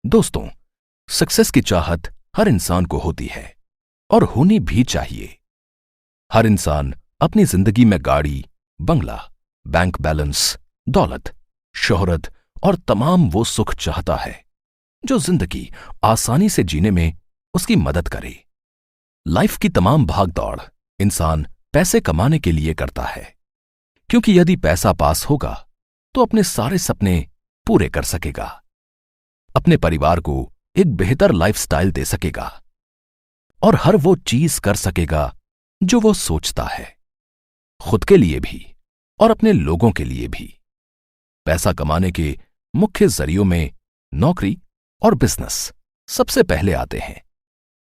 दोस्तों, सक्सेस की चाहत हर इंसान को होती है और होनी भी चाहिए। हर इंसान अपनी जिंदगी में गाड़ी, बंगला, बैंक बैलेंस, दौलत, शोहरत और तमाम वो सुख चाहता है जो जिंदगी आसानी से जीने में उसकी मदद करे। लाइफ की तमाम भागदौड़ इंसान पैसे कमाने के लिए करता है, क्योंकि यदि पैसा पास होगा तो अपने सारे सपने पूरे कर सकेगा, अपने परिवार को एक बेहतर लाइफस्टाइल दे सकेगा और हर वो चीज कर सकेगा जो वो सोचता है, खुद के लिए भी और अपने लोगों के लिए भी। पैसा कमाने के मुख्य जरियों में नौकरी और बिजनेस सबसे पहले आते हैं।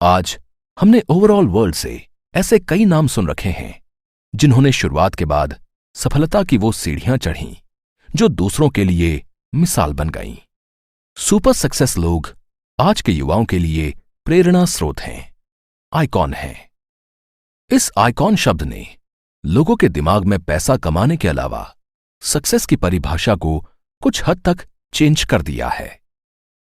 आज हमने ओवरऑल वर्ल्ड से ऐसे कई नाम सुन रखे हैं जिन्होंने शुरुआत के बाद सफलता की वो सीढ़ियां चढ़ीं जो दूसरों के लिए मिसाल बन गईं। सुपर सक्सेस लोग आज के युवाओं के लिए प्रेरणा स्रोत हैं, आइकॉन हैं। इस आइकॉन शब्द ने लोगों के दिमाग में पैसा कमाने के अलावा सक्सेस की परिभाषा को कुछ हद तक चेंज कर दिया है।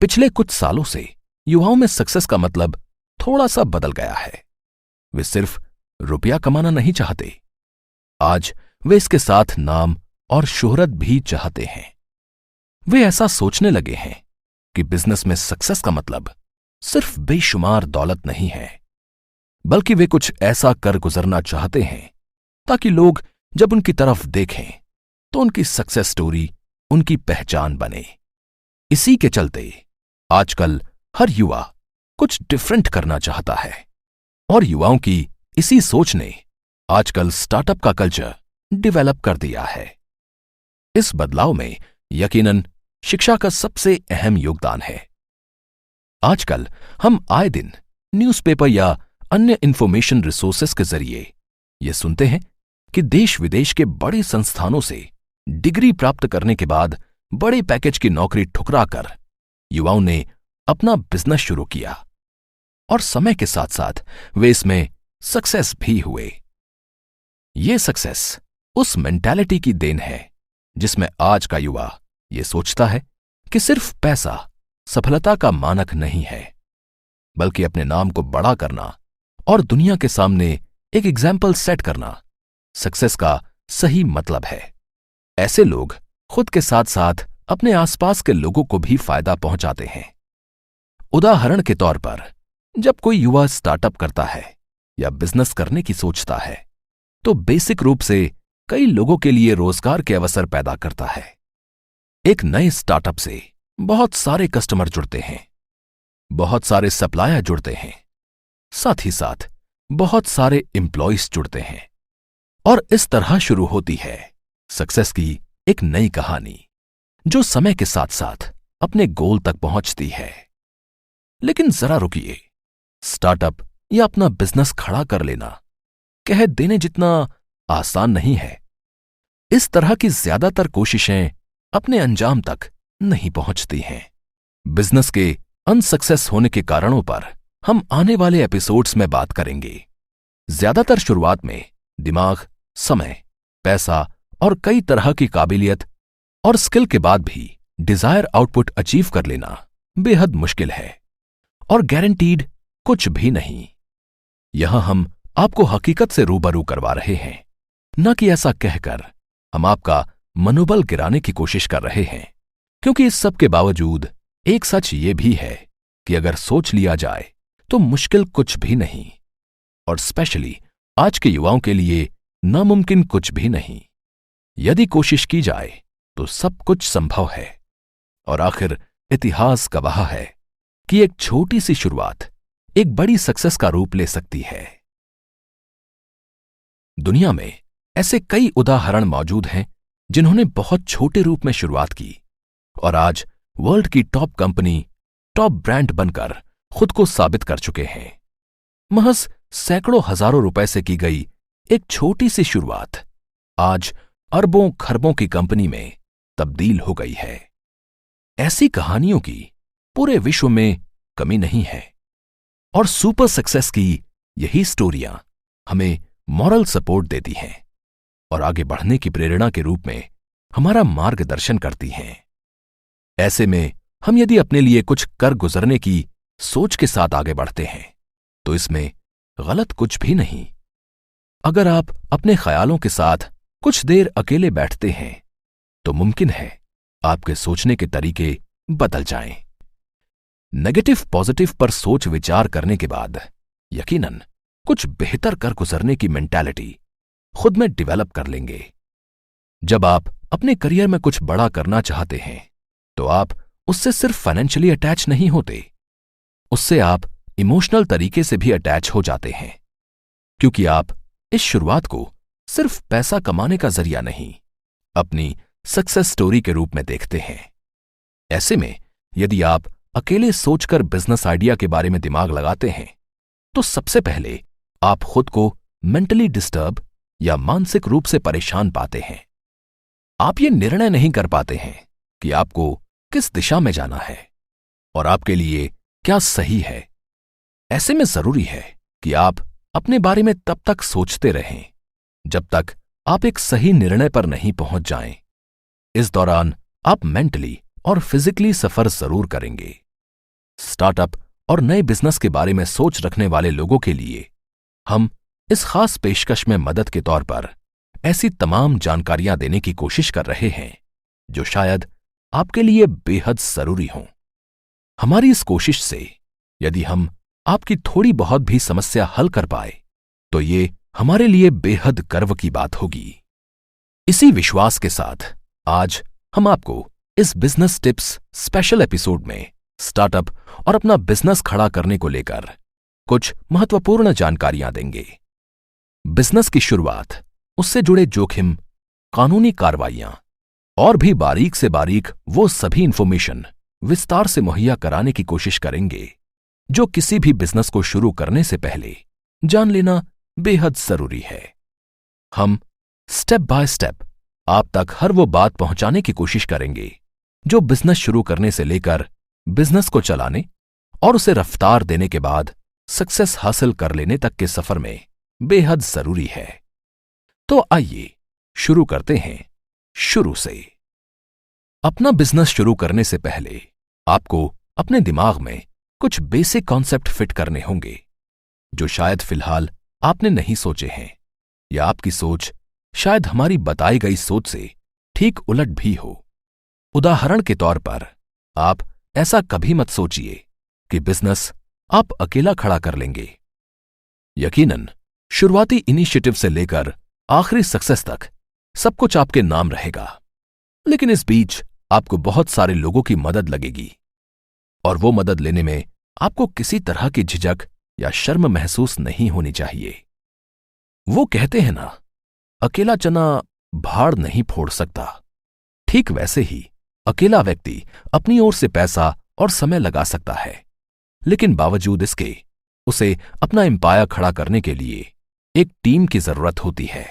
पिछले कुछ सालों से युवाओं में सक्सेस का मतलब थोड़ा सा बदल गया है। वे सिर्फ रुपया कमाना नहीं चाहते, आज वे इसके साथ नाम और शोहरत भी चाहते हैं। वे ऐसा सोचने लगे हैं कि बिजनेस में सक्सेस का मतलब सिर्फ बेशुमार दौलत नहीं है, बल्कि वे कुछ ऐसा कर गुजरना चाहते हैं ताकि लोग जब उनकी तरफ देखें तो उनकी सक्सेस स्टोरी उनकी पहचान बने। इसी के चलते आजकल हर युवा कुछ डिफरेंट करना चाहता है और युवाओं की इसी सोच ने आजकल स्टार्टअप का कल्चर डेवलप कर दिया है। इस बदलाव में यकीनन शिक्षा का सबसे अहम योगदान है। आजकल हम आए दिन न्यूज़पेपर या अन्य इंफॉर्मेशन रिसोर्सेस के जरिए ये सुनते हैं कि देश विदेश के बड़े संस्थानों से डिग्री प्राप्त करने के बाद बड़े पैकेज की नौकरी ठुकराकर युवाओं ने अपना बिजनेस शुरू किया और समय के साथ साथ वे इसमें सक्सेस भी हुए। ये सक्सेस उस मेंटालिटी की देन है जिसमें आज का युवा ये सोचता है कि सिर्फ पैसा सफलता का मानक नहीं है, बल्कि अपने नाम को बड़ा करना और दुनिया के सामने एक एग्जाम्पल सेट करना सक्सेस का सही मतलब है। ऐसे लोग खुद के साथ साथ अपने आसपास के लोगों को भी फायदा पहुंचाते हैं। उदाहरण के तौर पर, जब कोई युवा स्टार्टअप करता है या बिजनेस करने की सोचता है तो बेसिक रूप से कई लोगों के लिए रोजगार के अवसर पैदा करता है। एक नए स्टार्टअप से बहुत सारे कस्टमर जुड़ते हैं, बहुत सारे सप्लायर जुड़ते हैं, साथ ही साथ बहुत सारे एम्प्लॉइज जुड़ते हैं और इस तरह शुरू होती है सक्सेस की एक नई कहानी जो समय के साथ साथ अपने गोल तक पहुंचती है। लेकिन जरा रुकिए, स्टार्टअप या अपना बिजनेस खड़ा कर लेना कह देने जितना आसान नहीं है। इस तरह की ज्यादातर कोशिशें अपने अंजाम तक नहीं पहुंचती हैं। बिजनेस के अनसक्सेस होने के कारणों पर हम आने वाले एपिसोड्स में बात करेंगे। ज्यादातर शुरुआत में दिमाग, समय, पैसा और कई तरह की काबिलियत और स्किल के बाद भी डिजायर आउटपुट अचीव कर लेना बेहद मुश्किल है और गारंटीड कुछ भी नहीं। यहां हम आपको हकीकत से रूबरू करवा रहे हैं, न कि ऐसा कहकर हम आपका मनोबल गिराने की कोशिश कर रहे हैं, क्योंकि इस सब के बावजूद एक सच ये भी है कि अगर सोच लिया जाए तो मुश्किल कुछ भी नहीं, और स्पेशली आज के युवाओं के लिए नामुमकिन कुछ भी नहीं। यदि कोशिश की जाए तो सब कुछ संभव है और आखिर इतिहास गवाह है कि एक छोटी सी शुरुआत एक बड़ी सक्सेस का रूप ले सकती है। दुनिया में ऐसे कई उदाहरण मौजूद हैं जिन्होंने बहुत छोटे रूप में शुरुआत की और आज वर्ल्ड की टॉप कंपनी, टॉप ब्रांड बनकर खुद को साबित कर चुके हैं। महज सैकड़ों हजारों रुपए से की गई एक छोटी सी शुरुआत आज अरबों खरबों की कंपनी में तब्दील हो गई है। ऐसी कहानियों की पूरे विश्व में कमी नहीं है और सुपर सक्सेस की यही स्टोरियां हमें मॉरल सपोर्ट देती हैं और आगे बढ़ने की प्रेरणा के रूप में हमारा मार्गदर्शन करती हैं। ऐसे में हम यदि अपने लिए कुछ कर गुजरने की सोच के साथ आगे बढ़ते हैं तो इसमें गलत कुछ भी नहीं। अगर आप अपने ख्यालों के साथ कुछ देर अकेले बैठते हैं तो मुमकिन है आपके सोचने के तरीके बदल जाएं। नेगेटिव पॉजिटिव पर सोच विचार करने के बाद यकीनन कुछ बेहतर कर गुजरने की मेंटालिटी खुद में डेवलप कर लेंगे। जब आप अपने करियर में कुछ बड़ा करना चाहते हैं तो आप उससे सिर्फ फाइनेंशियली अटैच नहीं होते, उससे आप इमोशनल तरीके से भी अटैच हो जाते हैं, क्योंकि आप इस शुरुआत को सिर्फ पैसा कमाने का जरिया नहीं, अपनी सक्सेस स्टोरी के रूप में देखते हैं। ऐसे में यदि आप अकेले सोचकर बिजनेस आइडिया के बारे में दिमाग लगाते हैं तो सबसे पहले आप खुद को मेंटली डिस्टर्ब या मानसिक रूप से परेशान पाते हैं। आप ये निर्णय नहीं कर पाते हैं कि आपको किस दिशा में जाना है और आपके लिए क्या सही है। ऐसे में जरूरी है कि आप अपने बारे में तब तक सोचते रहें जब तक आप एक सही निर्णय पर नहीं पहुंच जाएं। इस दौरान आप मेंटली और फिजिकली सफर जरूर करेंगे। स्टार्टअप और नए बिजनेस के बारे में सोच रखने वाले लोगों के लिए हम इस खास पेशकश में मदद के तौर पर ऐसी तमाम जानकारियां देने की कोशिश कर रहे हैं जो शायद आपके लिए बेहद जरूरी हों। हमारी इस कोशिश से यदि हम आपकी थोड़ी बहुत भी समस्या हल कर पाए तो ये हमारे लिए बेहद गर्व की बात होगी। इसी विश्वास के साथ आज हम आपको इस बिजनेस टिप्स स्पेशल एपिसोड में स्टार्टअप और अपना बिजनेस खड़ा करने को लेकर कुछ महत्वपूर्ण जानकारियां देंगे। बिजनेस की शुरुआत, उससे जुड़े जोखिम, कानूनी कार्रवाइयां और भी बारीक से बारीक वो सभी इंफॉर्मेशन विस्तार से मुहैया कराने की कोशिश करेंगे जो किसी भी बिजनेस को शुरू करने से पहले जान लेना बेहद जरूरी है। हम स्टेप बाय स्टेप आप तक हर वो बात पहुंचाने की कोशिश करेंगे जो बिजनेस शुरू करने से लेकर बिजनेस को चलाने और उसे रफ्तार देने के बाद सक्सेस हासिल कर लेने तक के सफर में बेहद जरूरी है। तो आइए शुरू करते हैं शुरू से। अपना बिजनेस शुरू करने से पहले आपको अपने दिमाग में कुछ बेसिक कॉन्सेप्ट फिट करने होंगे जो शायद फिलहाल आपने नहीं सोचे हैं, या आपकी सोच शायद हमारी बताई गई सोच से ठीक उलट भी हो। उदाहरण के तौर पर आप ऐसा कभी मत सोचिए कि बिजनेस आप अकेला खड़ा कर लेंगे। यकीनन शुरुआती इनिशिएटिव से लेकर आखिरी सक्सेस तक सब कुछ आपके नाम रहेगा, लेकिन इस बीच आपको बहुत सारे लोगों की मदद लगेगी और वो मदद लेने में आपको किसी तरह की झिझक या शर्म महसूस नहीं होनी चाहिए। वो कहते हैं ना, अकेला चना भाड़ नहीं फोड़ सकता। ठीक वैसे ही अकेला व्यक्ति अपनी ओर से पैसा और समय लगा सकता है, लेकिन बावजूद इसके उसे अपना एम्पायर खड़ा करने के लिए एक टीम की जरूरत होती है।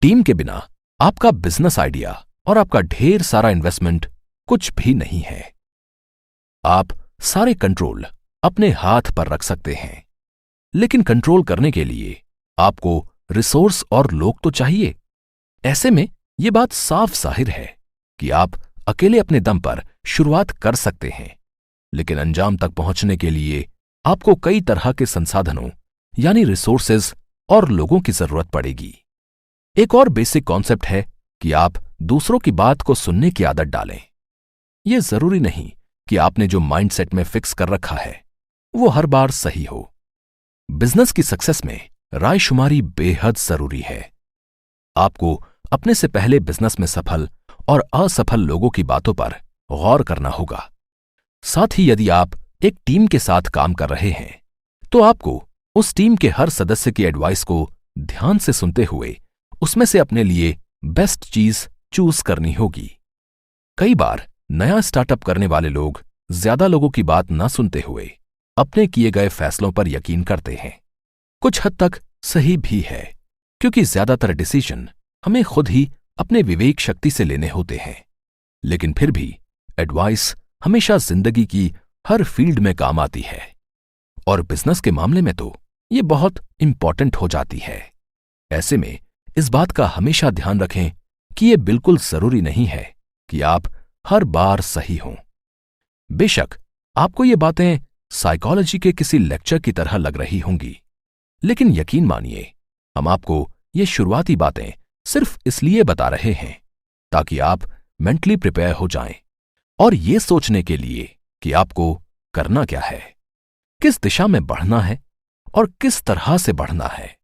टीम के बिना आपका बिजनेस आइडिया और आपका ढेर सारा इन्वेस्टमेंट कुछ भी नहीं है। आप सारे कंट्रोल अपने हाथ पर रख सकते हैं, लेकिन कंट्रोल करने के लिए आपको रिसोर्स और लोग तो चाहिए। ऐसे में यह बात साफ जाहिर है कि आप अकेले अपने दम पर शुरुआत कर सकते हैं, लेकिन अंजाम तक पहुंचने के लिए आपको कई तरह के संसाधनों यानी रिसोर्सेज और लोगों की जरूरत पड़ेगी। एक और बेसिक कॉन्सेप्ट है कि आप दूसरों की बात को सुनने की आदत डालें। यह जरूरी नहीं कि आपने जो माइंडसेट में फिक्स कर रखा है वो हर बार सही हो। बिजनेस की सक्सेस में रायशुमारी बेहद जरूरी है। आपको अपने से पहले बिजनेस में सफल और असफल लोगों की बातों पर गौर करना होगा। साथ ही यदि आप एक टीम के साथ काम कर रहे हैं तो आपको उस टीम के हर सदस्य की एडवाइस को ध्यान से सुनते हुए उसमें से अपने लिए बेस्ट चीज चूज करनी होगी। कई बार नया स्टार्टअप करने वाले लोग ज्यादा लोगों की बात न सुनते हुए अपने किए गए फैसलों पर यकीन करते हैं। कुछ हद तक सही भी है, क्योंकि ज्यादातर डिसीजन हमें खुद ही अपने विवेक शक्ति से लेने होते हैं, लेकिन फिर भी एडवाइस हमेशा जिंदगी की हर फील्ड में काम आती है और बिजनेस के मामले में तो ये बहुत इंपॉर्टेंट हो जाती है। ऐसे में इस बात का हमेशा ध्यान रखें कि ये बिल्कुल जरूरी नहीं है कि आप हर बार सही हों। बेशक आपको ये बातें साइकोलॉजी के किसी लेक्चर की तरह लग रही होंगी, लेकिन यकीन मानिए हम आपको ये शुरुआती बातें सिर्फ इसलिए बता रहे हैं ताकि आप मेंटली प्रिपेयर हो जाएं और ये सोचने के लिए कि आपको करना क्या है, किस दिशा में बढ़ना है और किस तरह से बढ़ना है।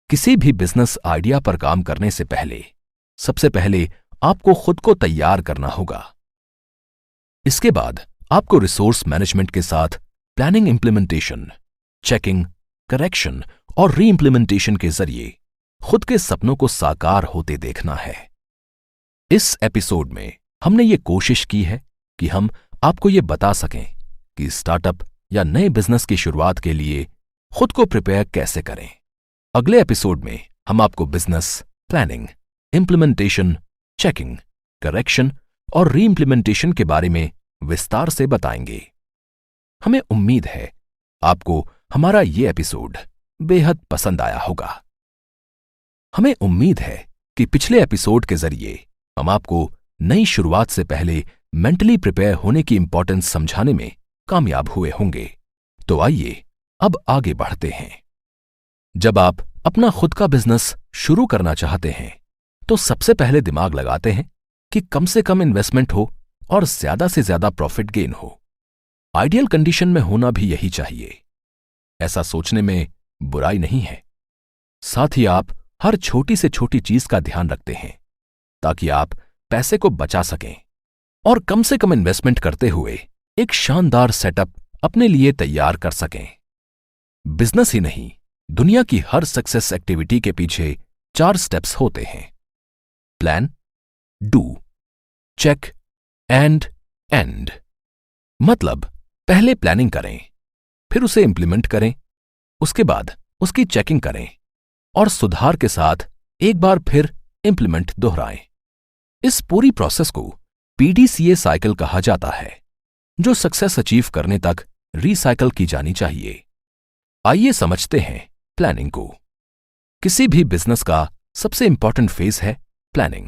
किसी भी बिजनेस आइडिया पर काम करने से पहले सबसे पहले आपको खुद को तैयार करना होगा। इसके बाद आपको रिसोर्स मैनेजमेंट के साथ प्लानिंग, इंप्लीमेंटेशन, चेकिंग, करेक्शन और री इंप्लीमेंटेशन के जरिए खुद के सपनों को साकार होते देखना है। इस एपिसोड में हमने ये कोशिश की है कि हम आपको ये बता सकें कि स्टार्टअप या नए बिजनेस की शुरुआत के लिए खुद को प्रिपेयर कैसे करें। अगले एपिसोड में हम आपको business planning, implementation, checking, correction और री इंप्लीमेंटेशन के बारे में विस्तार से बताएंगे। हमें उम्मीद है आपको हमारा ये एपिसोड बेहद पसंद आया होगा। हमें उम्मीद है कि पिछले एपिसोड के जरिए हम आपको नई शुरुआत से पहले मेंटली प्रिपेयर होने की इंपॉर्टेंस समझाने में कामयाब हुए होंगे। तो आइए अब आगे बढ़ते हैं। जब आप अपना खुद का बिजनेस शुरू करना चाहते हैं तो सबसे पहले दिमाग लगाते हैं कि कम से कम इन्वेस्टमेंट हो और ज्यादा से ज्यादा प्रॉफिट गेन हो। आइडियल कंडीशन में होना भी यही चाहिए। ऐसा सोचने में बुराई नहीं है। साथ ही आप हर छोटी से छोटी चीज का ध्यान रखते हैं ताकि आप पैसे को बचा सकें और कम से कम इन्वेस्टमेंट करते हुए एक शानदार सेटअप अपने लिए तैयार कर सकें। बिजनेस ही नहीं, दुनिया की हर सक्सेस एक्टिविटी के पीछे 4 स्टेप्स होते हैं: plan, do, check and and. मतलब पहले प्लानिंग करें, फिर उसे इंप्लीमेंट करें, उसके बाद उसकी चेकिंग करें और सुधार के साथ एक बार फिर इंप्लीमेंट दोहराएं। इस पूरी प्रोसेस को PDCA साइकिल कहा जाता है, जो सक्सेस अचीव करने तक रिसाइकल की जानी चाहिए। आइए समझते हैं प्लानिंग को। किसी भी बिजनेस का सबसे इंपॉर्टेंट फेज है प्लानिंग।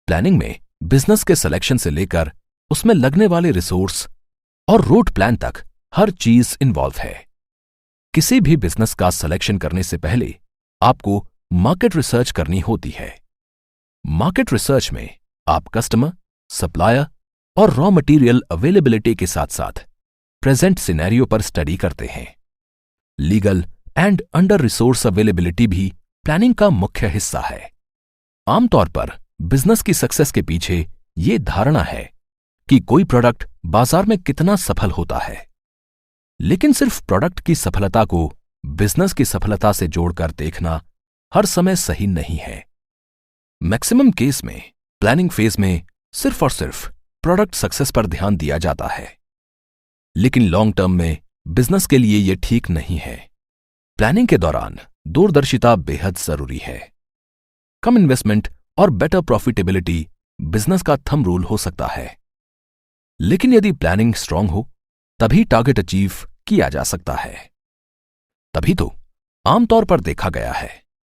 प्लानिंग में बिजनेस के सिलेक्शन से लेकर उसमें लगने वाले रिसोर्स और रूट प्लान तक हर चीज इन्वॉल्व है। किसी भी बिजनेस का सिलेक्शन करने से पहले आपको मार्केट रिसर्च करनी होती है। मार्केट रिसर्च में आप कस्टमर, सप्लायर और रॉ मटेरियल अवेलेबिलिटी के साथ साथ प्रेजेंट सिनेरियो पर स्टडी करते हैं। Legal and under resource availability भी प्लानिंग का मुख्य हिस्सा है। आमतौर पर बिजनेस की सक्सेस के पीछे ये धारणा है कि कोई प्रोडक्ट बाजार में कितना सफल होता है, लेकिन सिर्फ प्रोडक्ट की सफलता को बिजनेस की सफलता से जोड़कर देखना हर समय सही नहीं है। मैक्सिमम केस में प्लानिंग फेज में सिर्फ और सिर्फ प्रोडक्ट सक्सेस पर ध्यान दिया जाता है, लेकिन लॉन्ग टर्म में बिजनेस के लिए यह ठीक नहीं है। प्लानिंग के दौरान दूरदर्शिता बेहद जरूरी है। कम इन्वेस्टमेंट और बेटर प्रॉफिटेबिलिटी बिजनेस का थंब रूल हो सकता है, लेकिन यदि प्लानिंग स्ट्रांग हो तभी टारगेट अचीव किया जा सकता है। तभी तो आमतौर पर देखा गया है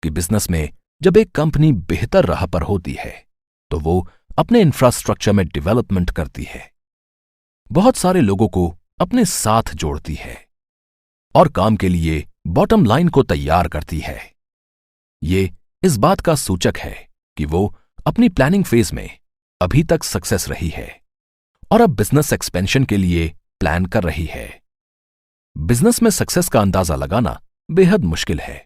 कि बिजनेस में जब एक कंपनी बेहतर राह पर होती है तो वो अपने इंफ्रास्ट्रक्चर में डेवलपमेंट करती है, बहुत सारे लोगों को अपने साथ जोड़ती है और काम के लिए बॉटम लाइन को तैयार करती है। ये इस बात का सूचक है कि वो अपनी प्लानिंग फेज में अभी तक सक्सेस रही है और अब बिजनेस एक्सपेंशन के लिए प्लान कर रही है। बिजनेस में सक्सेस का अंदाजा लगाना बेहद मुश्किल है,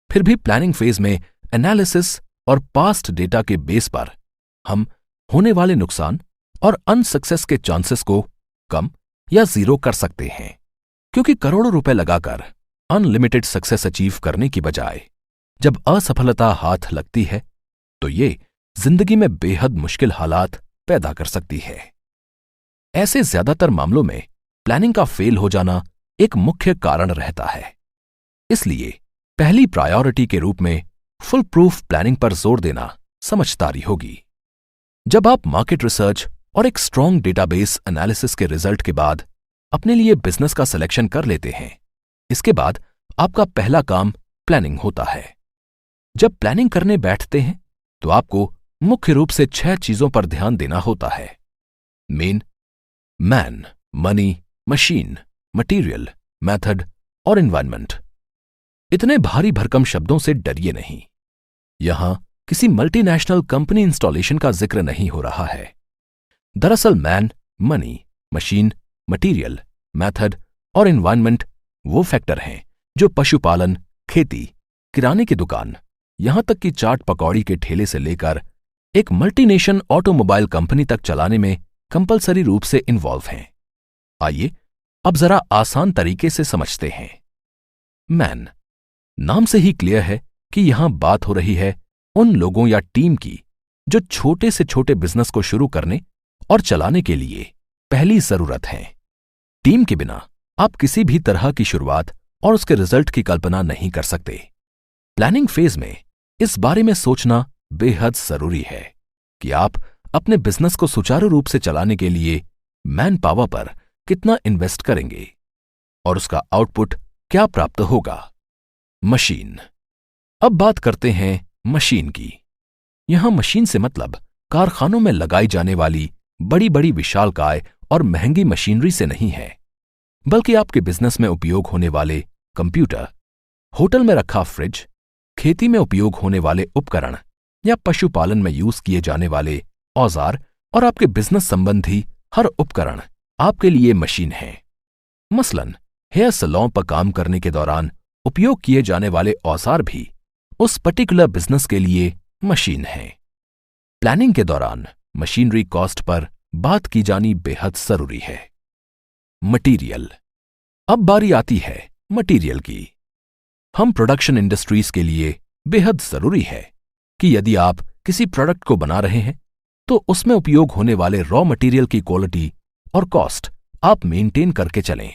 फिर भी प्लानिंग फेज में एनालिसिस और पास्ट डेटा के बेस पर हम होने वाले नुकसान और अनसक्सेस के चांसेस को कम या जीरो कर सकते हैं, क्योंकि करोड़ों रुपए लगाकर अनलिमिटेड सक्सेस अचीव करने की बजाय जब असफलता हाथ लगती है तो ये जिंदगी में बेहद मुश्किल हालात पैदा कर सकती है। ऐसे ज्यादातर मामलों में प्लानिंग का फेल हो जाना एक मुख्य कारण रहता है। इसलिए पहली प्रायोरिटी के रूप में फुल प्रूफ प्लानिंग पर जोर देना समझदारी होगी। जब आप मार्केट रिसर्च और एक स्ट्रॉन्ग डेटाबेस एनालिसिस के रिजल्ट के बाद अपने लिए बिजनेस का सिलेक्शन कर लेते हैं, इसके बाद आपका पहला काम प्लानिंग होता है। जब प्लानिंग करने बैठते हैं तो आपको मुख्य रूप से 6 चीजों पर ध्यान देना होता है। Main man, money, machine, material, method और एनवायरनमेंट। इतने भारी भरकम शब्दों से डरिए नहीं। यहां किसी मल्टीनेशनल कंपनी इंस्टॉलेशन का जिक्र नहीं हो रहा है। दरअसल man, money, machine, material, method और एनवायरनमेंट वो फैक्टर हैं जो पशुपालन, खेती, किराने की दुकान, यहां तक कि चाट पकौड़ी के ठेले से लेकर एक मल्टीनेशनल ऑटोमोबाइल कंपनी तक चलाने में कंपलसरी रूप से इन्वॉल्व हैं। आइए अब जरा आसान तरीके से समझते हैं। मैन, नाम से ही क्लियर है कि यहां बात हो रही है उन लोगों या टीम की जो छोटे से छोटे बिजनेस को शुरू करने और चलाने के लिए पहली जरूरत है। टीम के बिना आप किसी भी तरह की शुरुआत और उसके रिजल्ट की कल्पना नहीं कर सकते। प्लानिंग फेज में इस बारे में सोचना बेहद जरूरी है कि आप अपने बिजनेस को सुचारू रूप से चलाने के लिए मैन पावर पर कितना इन्वेस्ट करेंगे और उसका आउटपुट क्या प्राप्त होगा। मशीन। अब बात करते हैं मशीन की। यहां मशीन से मतलब कारखानों में लगाई जाने वाली बड़ी बड़ी विशालकाय और महंगी मशीनरी से नहीं है, बल्कि आपके बिजनेस में उपयोग होने वाले कंप्यूटर, होटल में रखा फ्रिज, खेती में उपयोग होने वाले उपकरण या पशुपालन में यूज किए जाने वाले औजार और आपके बिजनेस संबंधी हर उपकरण आपके लिए मशीन है। मसलन हेयर सैलून पर काम करने के दौरान उपयोग किए जाने वाले औजार भी उस पर्टिकुलर बिजनेस के लिए मशीन है। प्लानिंग के दौरान मशीनरी कॉस्ट पर बात की जानी बेहद जरूरी है। मटीरियल। अब बारी आती है मटीरियल की। हम प्रोडक्शन इंडस्ट्रीज के लिए बेहद जरूरी है कि यदि आप किसी प्रोडक्ट को बना रहे हैं तो उसमें उपयोग होने वाले रॉ मटेरियल की क्वालिटी और कॉस्ट आप मेंटेन करके चलें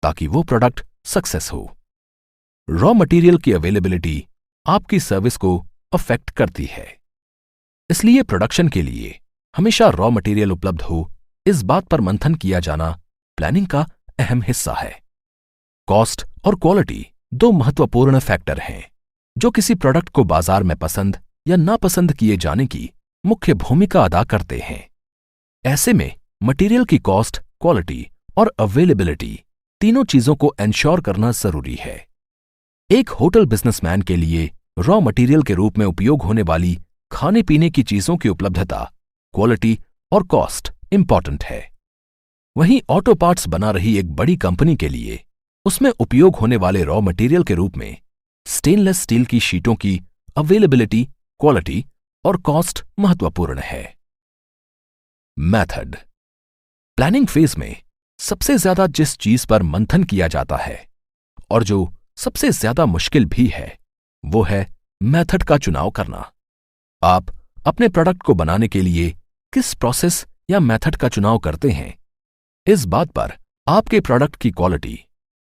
ताकि वो प्रोडक्ट सक्सेस हो। रॉ मटेरियल की अवेलेबिलिटी आपकी सर्विस को अफेक्ट करती है, इसलिए प्रोडक्शन के लिए हमेशा रॉ मटेरियल उपलब्ध हो, इस बात पर मंथन किया जाना प्लानिंग का अहम हिस्सा है। कॉस्ट और क्वालिटी दो महत्वपूर्ण फैक्टर हैं जो किसी प्रोडक्ट को बाजार में पसंद या नापसंद किए जाने की मुख्य भूमिका अदा करते हैं। ऐसे में मटेरियल की कॉस्ट, क्वालिटी और अवेलेबिलिटी तीनों चीजों को एंश्योर करना जरूरी है। एक होटल बिजनेसमैन के लिए रॉ मटेरियल के रूप में उपयोग होने वाली खाने पीने की चीजों की उपलब्धता, क्वालिटी और कॉस्ट इंपॉर्टेंट है। वहीं ऑटो पार्ट्स बना रही एक बड़ी कंपनी के लिए उसमें उपयोग होने वाले रॉ मटेरियल के रूप में स्टेनलेस स्टील की शीटों की अवेलेबिलिटी, क्वालिटी और कॉस्ट महत्वपूर्ण है। मेथड। प्लानिंग फेज में सबसे ज्यादा जिस चीज पर मंथन किया जाता है और जो सबसे ज्यादा मुश्किल भी है वो है मेथड का चुनाव करना। आप अपने प्रोडक्ट को बनाने के लिए किस प्रोसेस या मेथड का चुनाव करते हैं, इस बात पर आपके प्रोडक्ट की क्वालिटी,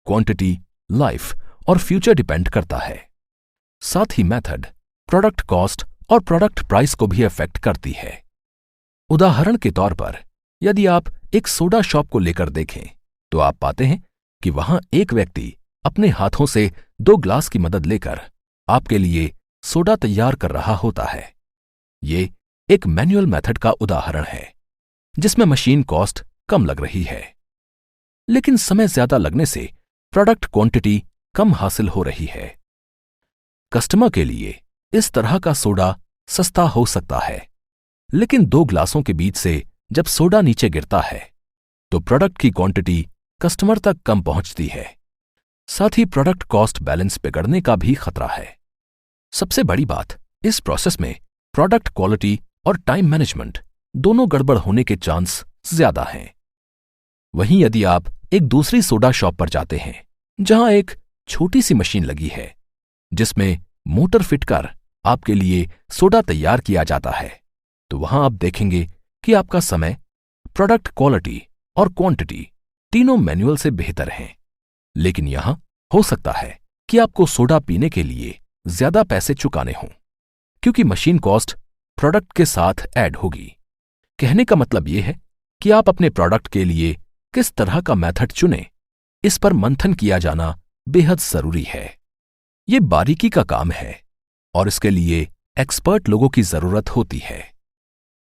क्वांटिटी, लाइफ और फ्यूचर डिपेंड करता है। साथ ही मेथड प्रोडक्ट कॉस्ट और प्रोडक्ट प्राइस को भी अफेक्ट करती है। उदाहरण के तौर पर यदि आप एक सोडा शॉप को लेकर देखें तो आप पाते हैं कि वहां एक व्यक्ति अपने हाथों से 2 ग्लास की मदद लेकर आपके लिए सोडा तैयार कर रहा होता है। ये एक मैनुअल मेथड का उदाहरण है जिसमें मशीन कॉस्ट कम लग रही है, लेकिन समय ज्यादा लगने से प्रोडक्ट क्वांटिटी कम हासिल हो रही है। कस्टमर के लिए इस तरह का सोडा सस्ता हो सकता है, लेकिन 2 ग्लासों के बीच से जब सोडा नीचे गिरता है तो प्रोडक्ट की क्वांटिटी कस्टमर तक कम पहुंचती है। साथ ही प्रोडक्ट कॉस्ट बैलेंस बिगड़ने का भी खतरा है। सबसे बड़ी बात, इस प्रोसेस में प्रोडक्ट क्वालिटी और टाइम मैनेजमेंट दोनों गड़बड़ होने के चांस ज्यादा हैं। वहीं यदि आप एक दूसरी सोडा शॉप पर जाते हैं जहां एक छोटी सी मशीन लगी है जिसमें मोटर फिट कर आपके लिए सोडा तैयार किया जाता है, तो वहां आप देखेंगे कि आपका समय, प्रोडक्ट क्वालिटी और क्वांटिटी तीनों मैनुअल से बेहतर हैं। लेकिन यहां हो सकता है कि आपको सोडा पीने के लिए ज्यादा पैसे चुकाने हों, क्योंकि मशीन कॉस्ट प्रोडक्ट के साथ ऐड होगी। कहने का मतलब यह है कि आप अपने प्रोडक्ट के लिए किस तरह का मेथड चुनें, इस पर मंथन किया जाना बेहद जरूरी है। ये बारीकी का काम है और इसके लिए एक्सपर्ट लोगों की जरूरत होती है।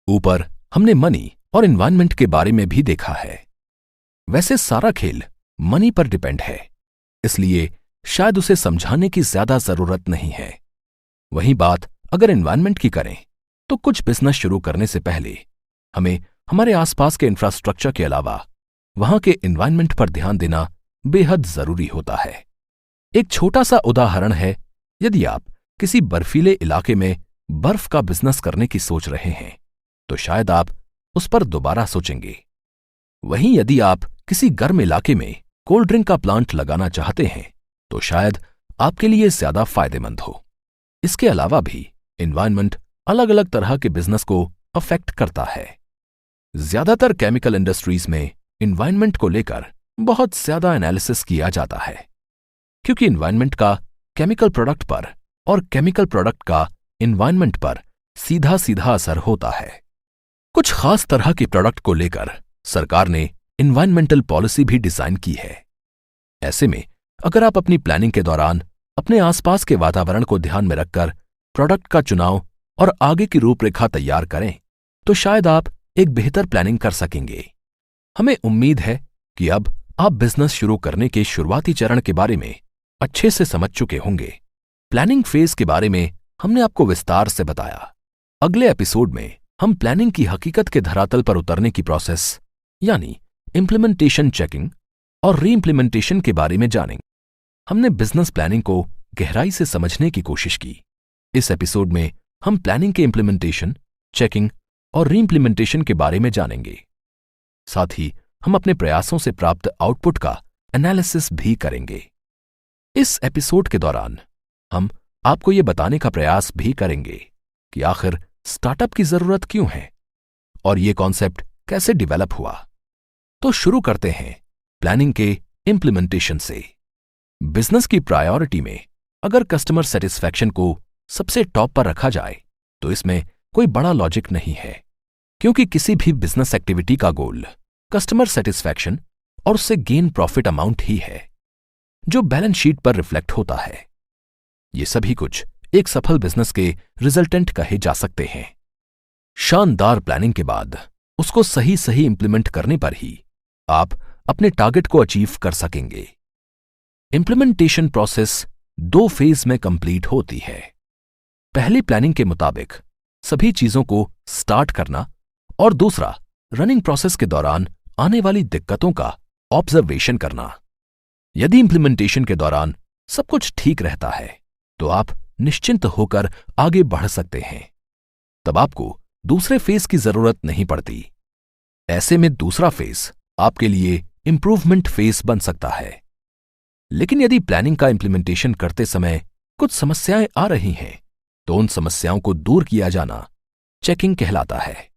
ऊपर हमने मनी और एनवायरनमेंट के बारे में भी देखा है। वैसे सारा खेल मनी पर डिपेंड है, इसलिए शायद उसे समझाने की ज्यादा जरूरत नहीं है। वहीं बात अगर एनवायरनमेंट की करें तो कुछ बिजनेस शुरू करने से पहले हमें हमारे आसपास के इंफ्रास्ट्रक्चर के अलावा वहां के एनवायरनमेंट पर ध्यान देना बेहद जरूरी होता है। एक छोटा सा उदाहरण है, यदि आप किसी बर्फीले इलाके में बर्फ का बिजनेस करने की सोच रहे हैं तो शायद आप उस पर दोबारा सोचेंगे। वहीं यदि आप किसी गर्म इलाके में कोल्ड ड्रिंक का प्लांट लगाना चाहते हैं तो शायद आपके लिए ज्यादा फायदेमंद हो। इसके अलावा भी एनवायरनमेंट अलग अलग तरह के बिजनेस को अफेक्ट करता है। ज्यादातर केमिकल इंडस्ट्रीज में एनवायरनमेंट को लेकर बहुत ज्यादा एनालिसिस किया जाता है, क्योंकि एनवायरनमेंट का केमिकल प्रोडक्ट पर और केमिकल प्रोडक्ट का एनवायरनमेंट पर सीधा सीधा असर होता है। कुछ खास तरह के प्रोडक्ट को लेकर सरकार ने एनवायरनमेंटल पॉलिसी भी डिजाइन की है। ऐसे में अगर आप अपनी प्लानिंग के दौरान अपने आसपास के वातावरण को ध्यान में रखकर प्रोडक्ट का चुनाव और आगे की रूपरेखा तैयार करें तो शायद आप एक बेहतर प्लानिंग कर सकेंगे। हमें उम्मीद है कि अब आप बिजनेस शुरू करने के शुरुआती चरण के बारे में अच्छे से समझ चुके होंगे। प्लानिंग फेज के बारे में हमने आपको विस्तार से बताया। अगले एपिसोड में हम प्लानिंग की हकीकत के धरातल पर उतरने की प्रोसेस यानी इंप्लीमेंटेशन, चेकिंग और री इंप्लीमेंटेशन के बारे में जानेंगे। हमने बिजनेस प्लानिंग को गहराई से समझने की कोशिश की। इस एपिसोड में हम प्लानिंग के इंप्लीमेंटेशन, चेकिंग और री इंप्लीमेंटेशन के बारे में जानेंगे। साथ ही हम अपने प्रयासों से प्राप्त आउटपुट का एनालिसिस भी करेंगे। इस एपिसोड के दौरान हम आपको यह बताने का प्रयास भी करेंगे कि आखिर स्टार्टअप की जरूरत क्यों है और यह कॉन्सेप्ट कैसे डिवेलप हुआ। तो शुरू करते हैं प्लानिंग के इंप्लीमेंटेशन से। बिजनेस की प्रायोरिटी में अगर कस्टमर सेटिस्फैक्शन को सबसे टॉप पर रखा जाए तो इसमें कोई बड़ा लॉजिक नहीं है, क्योंकि किसी भी बिजनेस एक्टिविटी का गोल कस्टमर सेटिस्फैक्शन और उससे गेन प्रॉफिट अमाउंट ही है, जो बैलेंस शीट पर रिफ्लेक्ट होता है। ये सभी कुछ एक सफल बिजनेस के रिजल्टेंट कहे जा सकते हैं। शानदार प्लानिंग के बाद उसको सही सही इंप्लीमेंट करने पर ही आप अपने टारगेट को अचीव कर सकेंगे। इंप्लीमेंटेशन प्रोसेस 2 फेज में कंप्लीट होती है। पहली प्लानिंग के मुताबिक सभी चीजों को स्टार्ट करना और दूसरा रनिंग प्रोसेस के दौरान आने वाली दिक्कतों का ऑब्जर्वेशन करना। यदि इंप्लीमेंटेशन के दौरान सब कुछ ठीक रहता है तो आप निश्चिंत होकर आगे बढ़ सकते हैं। तब आपको दूसरे फेज की जरूरत नहीं पड़ती। ऐसे में दूसरा फेज आपके लिए इंप्रूवमेंट फेज बन सकता है। लेकिन यदि प्लानिंग का इंप्लीमेंटेशन करते समय कुछ समस्याएं आ रही हैं तो उन समस्याओं को दूर किया जाना चेकिंग कहलाता है।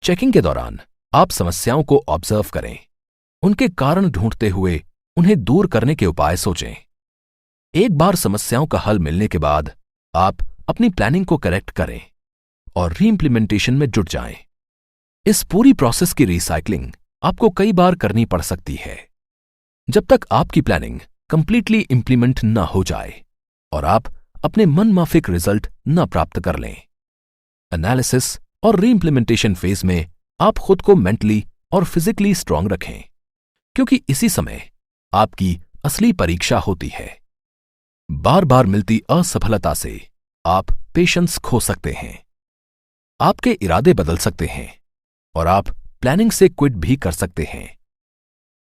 चेकिंग के दौरान आप समस्याओं को ऑब्जर्व करें, उनके कारण ढूंढते हुए उन्हें दूर करने के उपाय सोचें। एक बार समस्याओं का हल मिलने के बाद आप अपनी प्लानिंग को करेक्ट करें और री इंप्लीमेंटेशन में जुट जाएं। इस पूरी प्रोसेस की रिसाइकलिंग आपको कई बार करनी पड़ सकती है, जब तक आपकी प्लानिंग कंप्लीटली इंप्लीमेंट न हो जाए और आप अपने मनमाफिक रिजल्ट न प्राप्त कर लें। एनालिसिस और री इंप्लीमेंटेशन फेज में आप खुद को मेंटली और फिजिकली स्ट्रांग रखें, क्योंकि इसी समय आपकी असली परीक्षा होती है। बार बार मिलती असफलता से आप पेशेंस खो सकते हैं, आपके इरादे बदल सकते हैं और आप प्लानिंग से क्विट भी कर सकते हैं।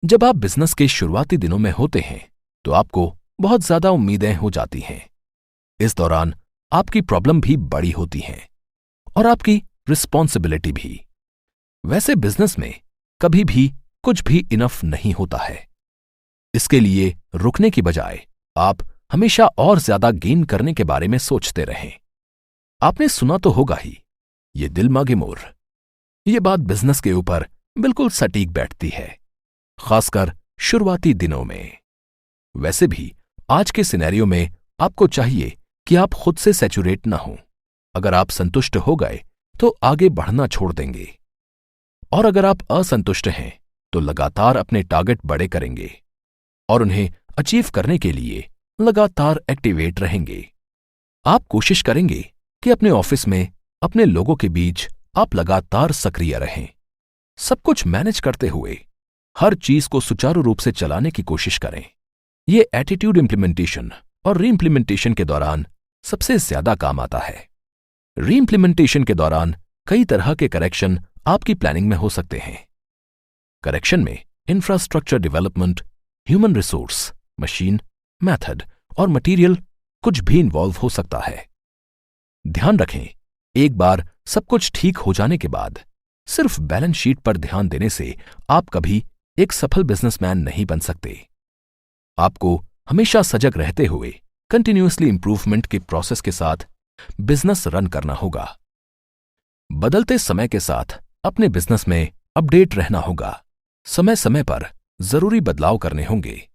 जब आप बिजनेस के शुरुआती दिनों में होते हैं तो आपको बहुत ज्यादा उम्मीदें हो जाती हैं। इस दौरान आपकी प्रॉब्लम भी बड़ी होती हैं और आपकी रिस्पॉन्सिबिलिटी भी। वैसे बिजनेस में कभी भी कुछ भी इनफ नहीं होता है। इसके लिए रुकने की बजाय आप हमेशा और ज्यादा गेन करने के बारे में सोचते रहें। आपने सुना तो होगा ही, ये दिल मांगे मोर। ये बात बिजनेस के ऊपर बिल्कुल सटीक बैठती है, खासकर शुरुआती दिनों में। वैसे भी आज के सिनेरियो में आपको चाहिए कि आप खुद से सैचुरेट ना हो। अगर आप संतुष्ट हो गए तो आगे बढ़ना छोड़ देंगे, और अगर आप असंतुष्ट हैं तो लगातार अपने टारगेट बड़े करेंगे और उन्हें अचीव करने के लिए लगातार एक्टिवेट रहेंगे। आप कोशिश करेंगे कि अपने ऑफिस में अपने लोगों के बीच आप लगातार सक्रिय रहें। सब कुछ मैनेज करते हुए हर चीज को सुचारू रूप से चलाने की कोशिश करें। ये एटीट्यूड इंप्लीमेंटेशन और रीइंप्लीमेंटेशन के दौरान सबसे ज्यादा काम आता है। रीइंप्लीमेंटेशन के दौरान कई तरह के करेक्शन आपकी प्लानिंग में हो सकते हैं। करेक्शन में infrastructure development, human resource, machine, method और मटेरियल कुछ भी इन्वॉल्व हो सकता है। ध्यान रखें, एक बार सब कुछ ठीक हो जाने के बाद सिर्फ बैलेंस शीट पर ध्यान देने से आप कभी एक सफल बिजनेसमैन नहीं बन सकते। आपको हमेशा सजग रहते हुए कंटिन्यूअसली इंप्रूवमेंट के प्रोसेस के साथ बिजनेस रन करना होगा। बदलते समय के साथ अपने बिजनेस में अपडेट रहना होगा। समय समय पर जरूरी बदलाव करने होंगे।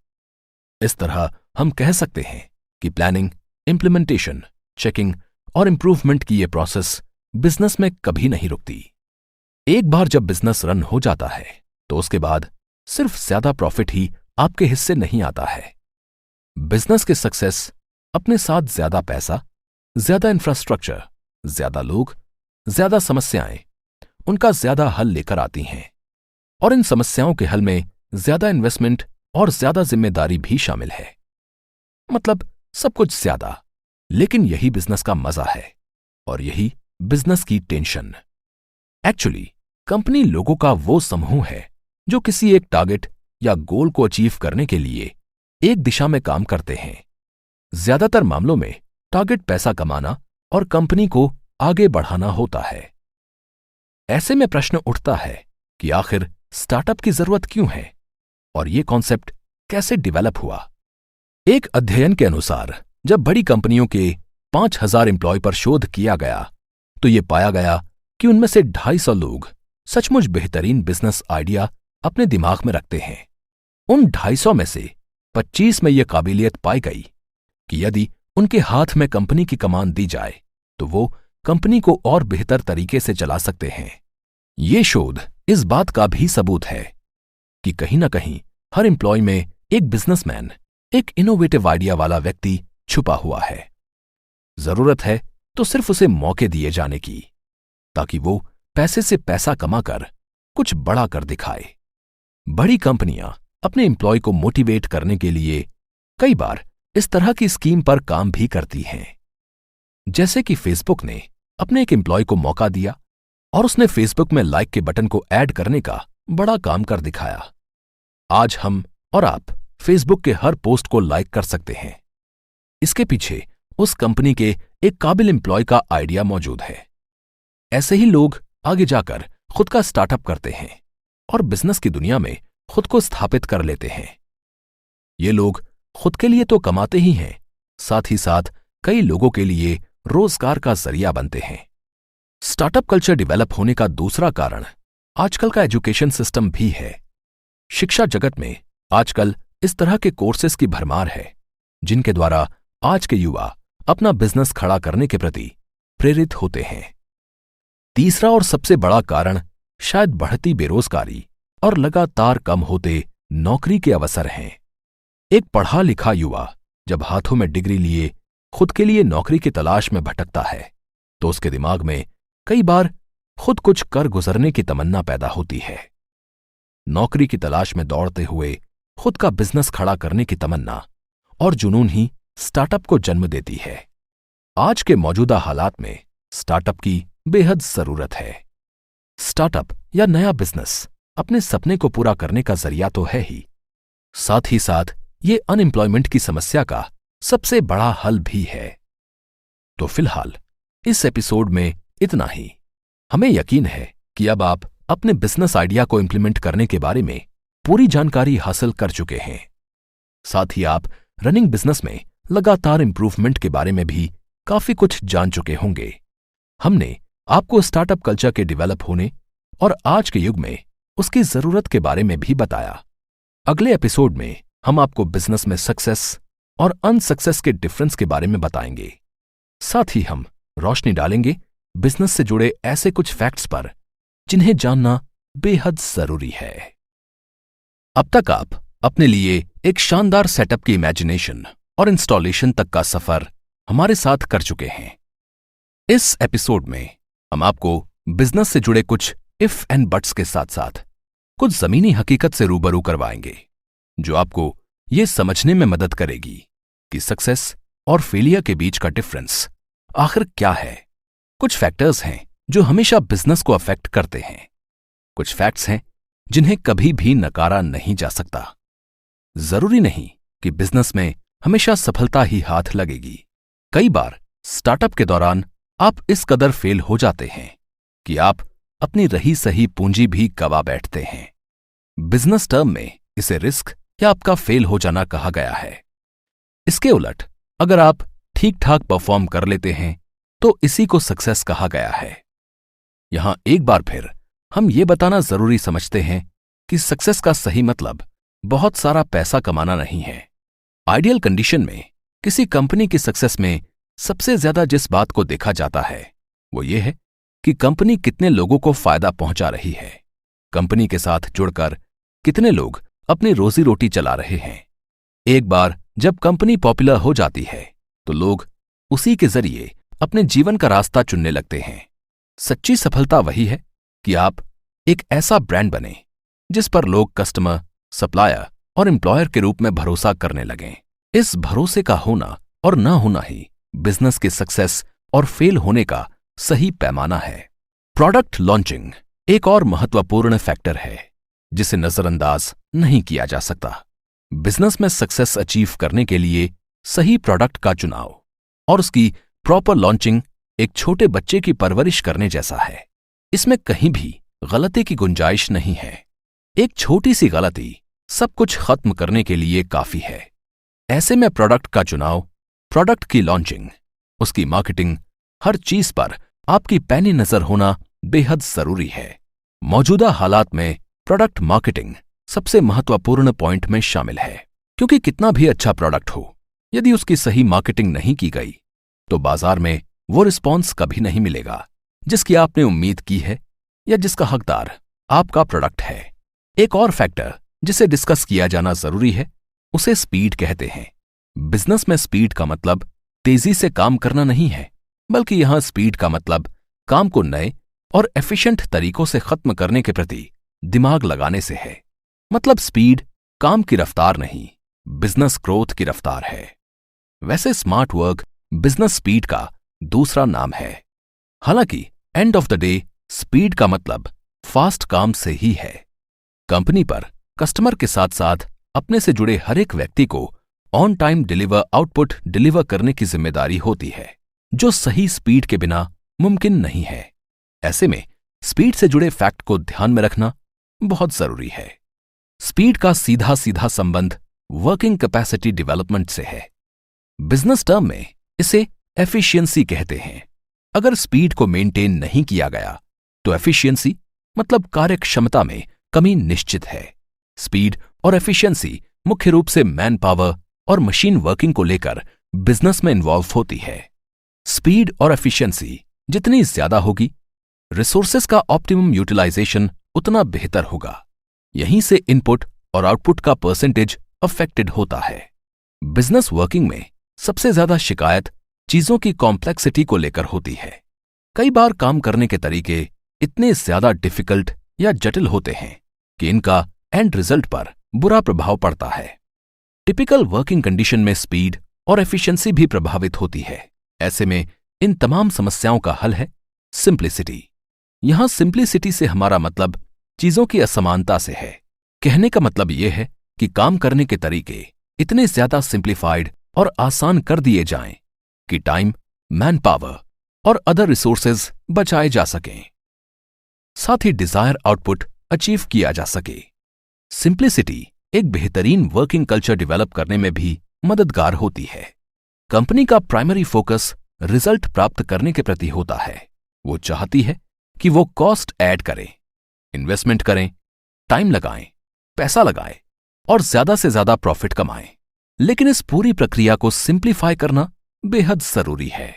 इस तरह हम कह सकते हैं कि प्लानिंग, इंप्लीमेंटेशन, चेकिंग और इंप्रूवमेंट की ये प्रोसेस बिजनेस में कभी नहीं रुकती। एक बार जब बिजनेस रन हो जाता है तो उसके बाद सिर्फ ज्यादा प्रॉफिट ही आपके हिस्से नहीं आता है। बिजनेस के सक्सेस अपने साथ ज्यादा पैसा, ज्यादा इंफ्रास्ट्रक्चर, ज्यादा लोग, ज्यादा समस्याएं, उनका ज्यादा हल लेकर आती हैं। और इन समस्याओं के हल में ज्यादा इन्वेस्टमेंट और ज्यादा जिम्मेदारी भी शामिल है। मतलब सब कुछ ज्यादा, लेकिन यही बिजनेस का मजा है और यही बिजनेस की टेंशन। एक्चुअली कंपनी लोगों का वो समूह है जो किसी एक टारगेट या गोल को अचीव करने के लिए एक दिशा में काम करते हैं। ज्यादातर मामलों में टारगेट पैसा कमाना और कंपनी को आगे बढ़ाना होता है। ऐसे में प्रश्न उठता है कि आखिर स्टार्टअप की जरूरत क्यों है और ये कॉन्सेप्ट कैसे डेवलप हुआ। एक अध्ययन के अनुसार जब बड़ी कंपनियों के 5,000 एम्प्लॉय पर शोध किया गया तो ये पाया गया कि उनमें से 250 लोग सचमुच बेहतरीन बिजनेस आइडिया अपने दिमाग में रखते हैं। उन 250 में से 25 में यह काबिलियत पाई गई कि यदि उनके हाथ में कंपनी की कमान दी जाए तो वो कंपनी को और बेहतर तरीके से चला सकते हैं। ये शोध इस बात का भी सबूत है कि कहीं ना कहीं हर एम्प्लॉय में एक बिजनेसमैन, एक इनोवेटिव आइडिया वाला व्यक्ति छुपा हुआ है। जरूरत है तो सिर्फ उसे मौके दिए जाने की, ताकि वो पैसे से पैसा कमाकर कुछ बड़ा कर दिखाए। बड़ी कंपनियां अपने एम्प्लॉय को मोटिवेट करने के लिए कई बार इस तरह की स्कीम पर काम भी करती हैं। जैसे कि फेसबुक ने अपने एक एम्प्लॉय को मौका दिया और उसने फेसबुक में लाइक के बटन को ऐड करने का बड़ा काम कर दिखाया। आज हम और आप फेसबुक के हर पोस्ट को लाइक कर सकते हैं। इसके पीछे उस कंपनी के एक काबिल एम्प्लॉय का आइडिया मौजूद है। ऐसे ही लोग आगे जाकर खुद का स्टार्टअप करते हैं और बिजनेस की दुनिया में खुद को स्थापित कर लेते हैं। ये लोग खुद के लिए तो कमाते ही हैं, साथ ही साथ कई लोगों के लिए रोजगार का जरिया बनते हैं। स्टार्टअप कल्चर डेवलप होने का दूसरा कारण आजकल का एजुकेशन सिस्टम भी है। शिक्षा जगत में आजकल इस तरह के कोर्सेज की भरमार है जिनके द्वारा आज के युवा अपना बिजनेस खड़ा करने के प्रति प्रेरित होते हैं। तीसरा और सबसे बड़ा कारण शायद बढ़ती बेरोजगारी और लगातार कम होते नौकरी के अवसर हैं। एक पढ़ा लिखा युवा जब हाथों में डिग्री लिए खुद के लिए नौकरी की तलाश में भटकता है तो उसके दिमाग में कई बार खुद कुछ कर गुजरने की तमन्ना पैदा होती है। नौकरी की तलाश में दौड़ते हुए खुद का बिजनेस खड़ा करने की तमन्ना और जुनून ही स्टार्टअप को जन्म देती है। आज के मौजूदा हालात में स्टार्टअप की बेहद जरूरत है। स्टार्टअप या नया बिजनेस अपने सपने को पूरा करने का जरिया तो है ही, साथ ही साथ ये अनएम्प्लॉयमेंट की समस्या का सबसे बड़ा हल भी है। तो फिलहाल इस एपिसोड में इतना ही। हमें यकीन है कि अब आप अपने बिजनेस आइडिया को इंप्लीमेंट करने के बारे में पूरी जानकारी हासिल कर चुके हैं। साथ ही आप रनिंग बिजनेस में लगातार इंप्रूवमेंट के बारे में भी काफी कुछ जान चुके होंगे। हमने आपको स्टार्टअप कल्चर के डेवलप होने और आज के युग में उसकी जरूरत के बारे में भी बताया। अगले एपिसोड में हम आपको बिजनेस में सक्सेस और अनसक्सेस के डिफरेंस के बारे में बताएंगे। साथ ही हम रोशनी डालेंगे बिजनेस से जुड़े ऐसे कुछ फैक्ट्स पर जिन्हें जानना बेहद जरूरी है। अब तक आप अपने लिए एक शानदार सेटअप की इमेजिनेशन और इंस्टॉलेशन तक का सफर हमारे साथ कर चुके हैं। इस एपिसोड में हम आपको बिजनेस से जुड़े कुछ इफ एंड बट्स के साथ साथ कुछ जमीनी हकीकत से रूबरू करवाएंगे जो आपको ये समझने में मदद करेगी कि सक्सेस और फेलियर के बीच का डिफरेंस आखिर क्या है। कुछ फैक्टर्स हैं जो हमेशा बिजनेस को अफेक्ट करते हैं। कुछ फैक्ट्स हैं जिन्हें कभी भी नकारा नहीं जा सकता। जरूरी नहीं कि बिजनेस में हमेशा सफलता ही हाथ लगेगी। कई बार स्टार्टअप के दौरान आप इस कदर फेल हो जाते हैं कि आप अपनी रही सही पूंजी भी गवा बैठते हैं। बिजनेस टर्म में इसे रिस्क या आपका फेल हो जाना कहा गया है। इसके उलट अगर आप ठीक ठाक परफॉर्म कर लेते हैं तो इसी को सक्सेस कहा गया है। यहां एक बार फिर हम ये बताना जरूरी समझते हैं कि सक्सेस का सही मतलब बहुत सारा पैसा कमाना नहीं है। आइडियल कंडीशन में किसी कंपनी की सक्सेस में सबसे ज्यादा जिस बात को देखा जाता है वो ये है कि कंपनी कितने लोगों को फायदा पहुंचा रही है, कंपनी के साथ जुड़कर कितने लोग अपनी रोजी रोटी चला रहे हैं। एक बार जब कंपनी पॉपुलर हो जाती है तो लोग उसी के जरिए अपने जीवन का रास्ता चुनने लगते हैं। सच्ची सफलता वही है कि आप एक ऐसा ब्रांड बने जिस पर लोग कस्टमर, सप्लायर और एम्प्लॉयर के रूप में भरोसा करने लगें। इस भरोसे का होना और ना होना ही बिजनेस के सक्सेस और फेल होने का सही पैमाना है। प्रोडक्ट लॉन्चिंग एक और महत्वपूर्ण फैक्टर है जिसे नजरअंदाज नहीं किया जा सकता। बिजनेस में सक्सेस अचीव करने के लिए सही प्रोडक्ट का चुनाव और उसकी प्रॉपर लॉन्चिंग एक छोटे बच्चे की परवरिश करने जैसा है। इसमें कहीं भी गलती की गुंजाइश नहीं है। एक छोटी सी गलती सब कुछ खत्म करने के लिए काफी है। ऐसे में प्रोडक्ट का चुनाव, प्रोडक्ट की लॉन्चिंग, उसकी मार्केटिंग, हर चीज पर आपकी पैनी नजर होना बेहद जरूरी है। मौजूदा हालात में प्रोडक्ट मार्केटिंग सबसे महत्वपूर्ण पॉइंट में शामिल है, क्योंकि कितना भी अच्छा प्रोडक्ट हो, यदि उसकी सही मार्केटिंग नहीं की गई तो बाजार में वो रिस्पॉन्स कभी नहीं मिलेगा जिसकी आपने उम्मीद की है या जिसका हकदार आपका प्रोडक्ट है। एक और फैक्टर जिसे डिस्कस किया जाना जरूरी है उसे स्पीड कहते हैं। बिजनेस में स्पीड का मतलब तेजी से काम करना नहीं है, बल्कि यहां स्पीड का मतलब काम को नए और एफिशिएंट तरीकों से खत्म करने के प्रति दिमाग लगाने से है। मतलब स्पीड काम की रफ्तार नहीं, बिजनेस ग्रोथ की रफ्तार है। वैसे स्मार्ट वर्क बिजनेस स्पीड का दूसरा नाम है। हालांकि end of the day speed का मतलब फास्ट काम से ही है। कंपनी पर कस्टमर के साथ साथ अपने से जुड़े हर एक व्यक्ति को ऑन टाइम आउटपुट डिलीवर करने की जिम्मेदारी होती है, जो सही स्पीड के बिना मुमकिन नहीं है। ऐसे में स्पीड से जुड़े फैक्ट को ध्यान में रखना बहुत जरूरी है। स्पीड का सीधा सीधा संबंध वर्किंग कैपेसिटी डेवलपमेंट से है। बिजनेस टर्म में इसे एफिशिएंसी कहते हैं। अगर स्पीड को मेंटेन नहीं किया गया तो एफिशिएंसी मतलब कार्यक्षमता में कमी निश्चित है। स्पीड और एफिशिएंसी मुख्य रूप से मैन पावर और मशीन वर्किंग को लेकर बिजनेस में इन्वॉल्व होती है। स्पीड और एफिशिएंसी जितनी ज्यादा होगी, रिसोर्सेस का ऑप्टिमम यूटिलाइजेशन उतना बेहतर होगा। यहीं से इनपुट और आउटपुट का परसेंटेज अफेक्टेड होता है। बिजनेस वर्किंग में सबसे ज्यादा शिकायत चीजों की कॉम्प्लेक्सिटी को लेकर होती है। कई बार काम करने के तरीके इतने ज्यादा डिफिकल्ट या जटिल होते हैं कि इनका एंड रिजल्ट पर बुरा प्रभाव पड़ता है। टिपिकल वर्किंग कंडीशन में स्पीड और एफिशिएंसी भी प्रभावित होती है। ऐसे में इन तमाम समस्याओं का हल है सिंप्लिसिटी। यहां सिंप्लिसिटी से हमारा मतलब चीजों की असमानता से है। कहने का मतलब यह है कि काम करने के तरीके इतने ज्यादा सिंप्लीफाइड और आसान कर दिए जाएं कि टाइम, मैन पावर और अदर रिसोर्सेज बचाए जा सकें, साथ ही डिजायर आउटपुट अचीव किया जा सके। सिंप्लिसिटी एक बेहतरीन वर्किंग कल्चर डेवलप करने में भी मददगार होती है। कंपनी का प्राइमरी फोकस रिजल्ट प्राप्त करने के प्रति होता है। वो चाहती है कि वो कॉस्ट ऐड करें, इन्वेस्टमेंट करें, टाइम लगाएं, पैसा लगाएं और ज्यादा से ज्यादा प्रॉफिट कमाएं। लेकिन इस पूरी प्रक्रिया को सिंप्लीफाई करना बेहद जरूरी है।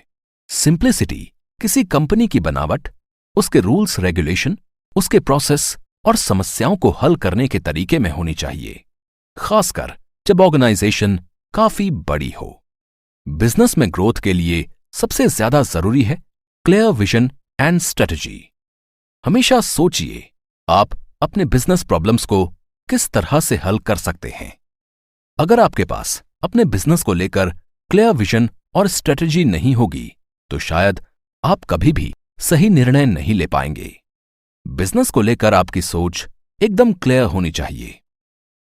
सिंप्लिसिटी किसी कंपनी की बनावट, उसके रूल्स रेगुलेशन, उसके प्रोसेस और समस्याओं को हल करने के तरीके में होनी चाहिए, खासकर जब ऑर्गेनाइजेशन काफी बड़ी हो। बिजनेस में ग्रोथ के लिए सबसे ज्यादा जरूरी है क्लियर विजन एंड स्ट्रेटजी। हमेशा सोचिए, आप अपने बिजनेस प्रॉब्लम्स को किस तरह से हल कर सकते हैं। अगर आपके पास अपने बिजनेस को लेकर क्लियर विजन और स्ट्रेटजी नहीं होगी तो शायद आप कभी भी सही निर्णय नहीं ले पाएंगे। बिजनेस को लेकर आपकी सोच एकदम क्लियर होनी चाहिए।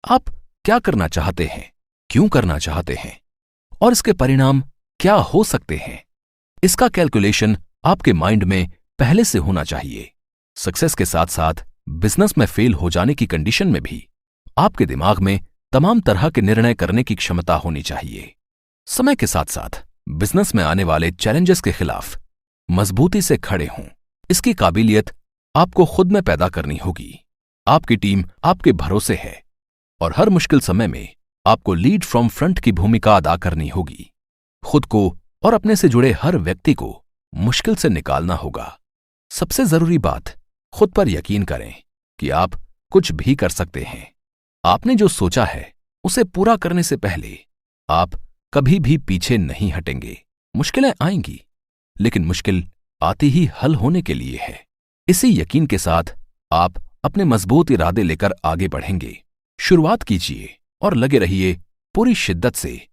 आप क्या करना चाहते हैं, क्यों करना चाहते हैं और इसके परिणाम क्या हो सकते हैं, इसका कैलकुलेशन आपके माइंड में पहले से होना चाहिए। सक्सेस के साथ साथ बिजनेस में फेल हो जाने की कंडीशन में भी आपके दिमाग में तमाम तरह के निर्णय करने की क्षमता होनी चाहिए। समय के साथ साथ बिजनेस में आने वाले चैलेंजेस के खिलाफ मजबूती से खड़े हों, इसकी काबिलियत आपको खुद में पैदा करनी होगी। आपकी टीम आपके भरोसे है और हर मुश्किल समय में आपको लीड फ्रॉम फ्रंट की भूमिका अदा करनी होगी। खुद को और अपने से जुड़े हर व्यक्ति को मुश्किल से निकालना होगा। सबसे जरूरी बात, खुद पर यकीन करें कि आप कुछ भी कर सकते हैं। आपने जो सोचा है उसे पूरा करने से पहले आप कभी भी पीछे नहीं हटेंगे। मुश्किलें आएंगी, लेकिन मुश्किल आती ही हल होने के लिए है। इसी यकीन के साथ आप अपने मजबूत इरादे लेकर आगे बढ़ेंगे। शुरुआत कीजिए और लगे रहिए पूरी शिद्दत से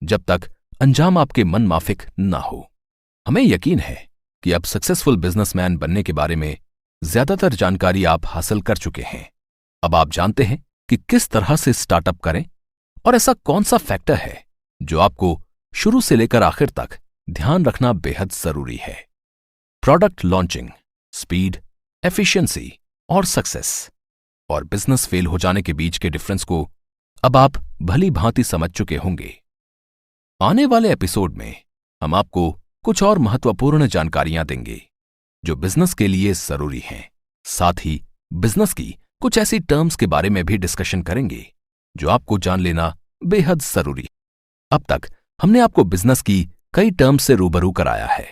जब तक अंजाम आपके मन माफिक ना हो। हमें यकीन है कि अब सक्सेसफुल बिजनेसमैन बनने के बारे में ज्यादातर जानकारी आप हासिल कर चुके हैं। अब आप जानते हैं कि किस तरह से स्टार्टअप करें और ऐसा कौन सा फैक्टर है जो आपको शुरू से लेकर आखिर तक ध्यान रखना बेहद जरूरी है। प्रोडक्ट लॉन्चिंग, स्पीड, एफिशिएंसी और सक्सेस और बिजनेस फेल हो जाने के बीच के डिफरेंस को अब आप भली भांति समझ चुके होंगे। आने वाले एपिसोड में हम आपको कुछ और महत्वपूर्ण जानकारियां देंगे जो बिजनेस के लिए जरूरी हैं। साथ ही बिजनेस की कुछ ऐसी टर्म्स के बारे में भी डिस्कशन करेंगे जो आपको जान लेना बेहद जरूरी। अब तक हमने आपको बिजनेस की कई टर्म्स से रूबरू कराया है।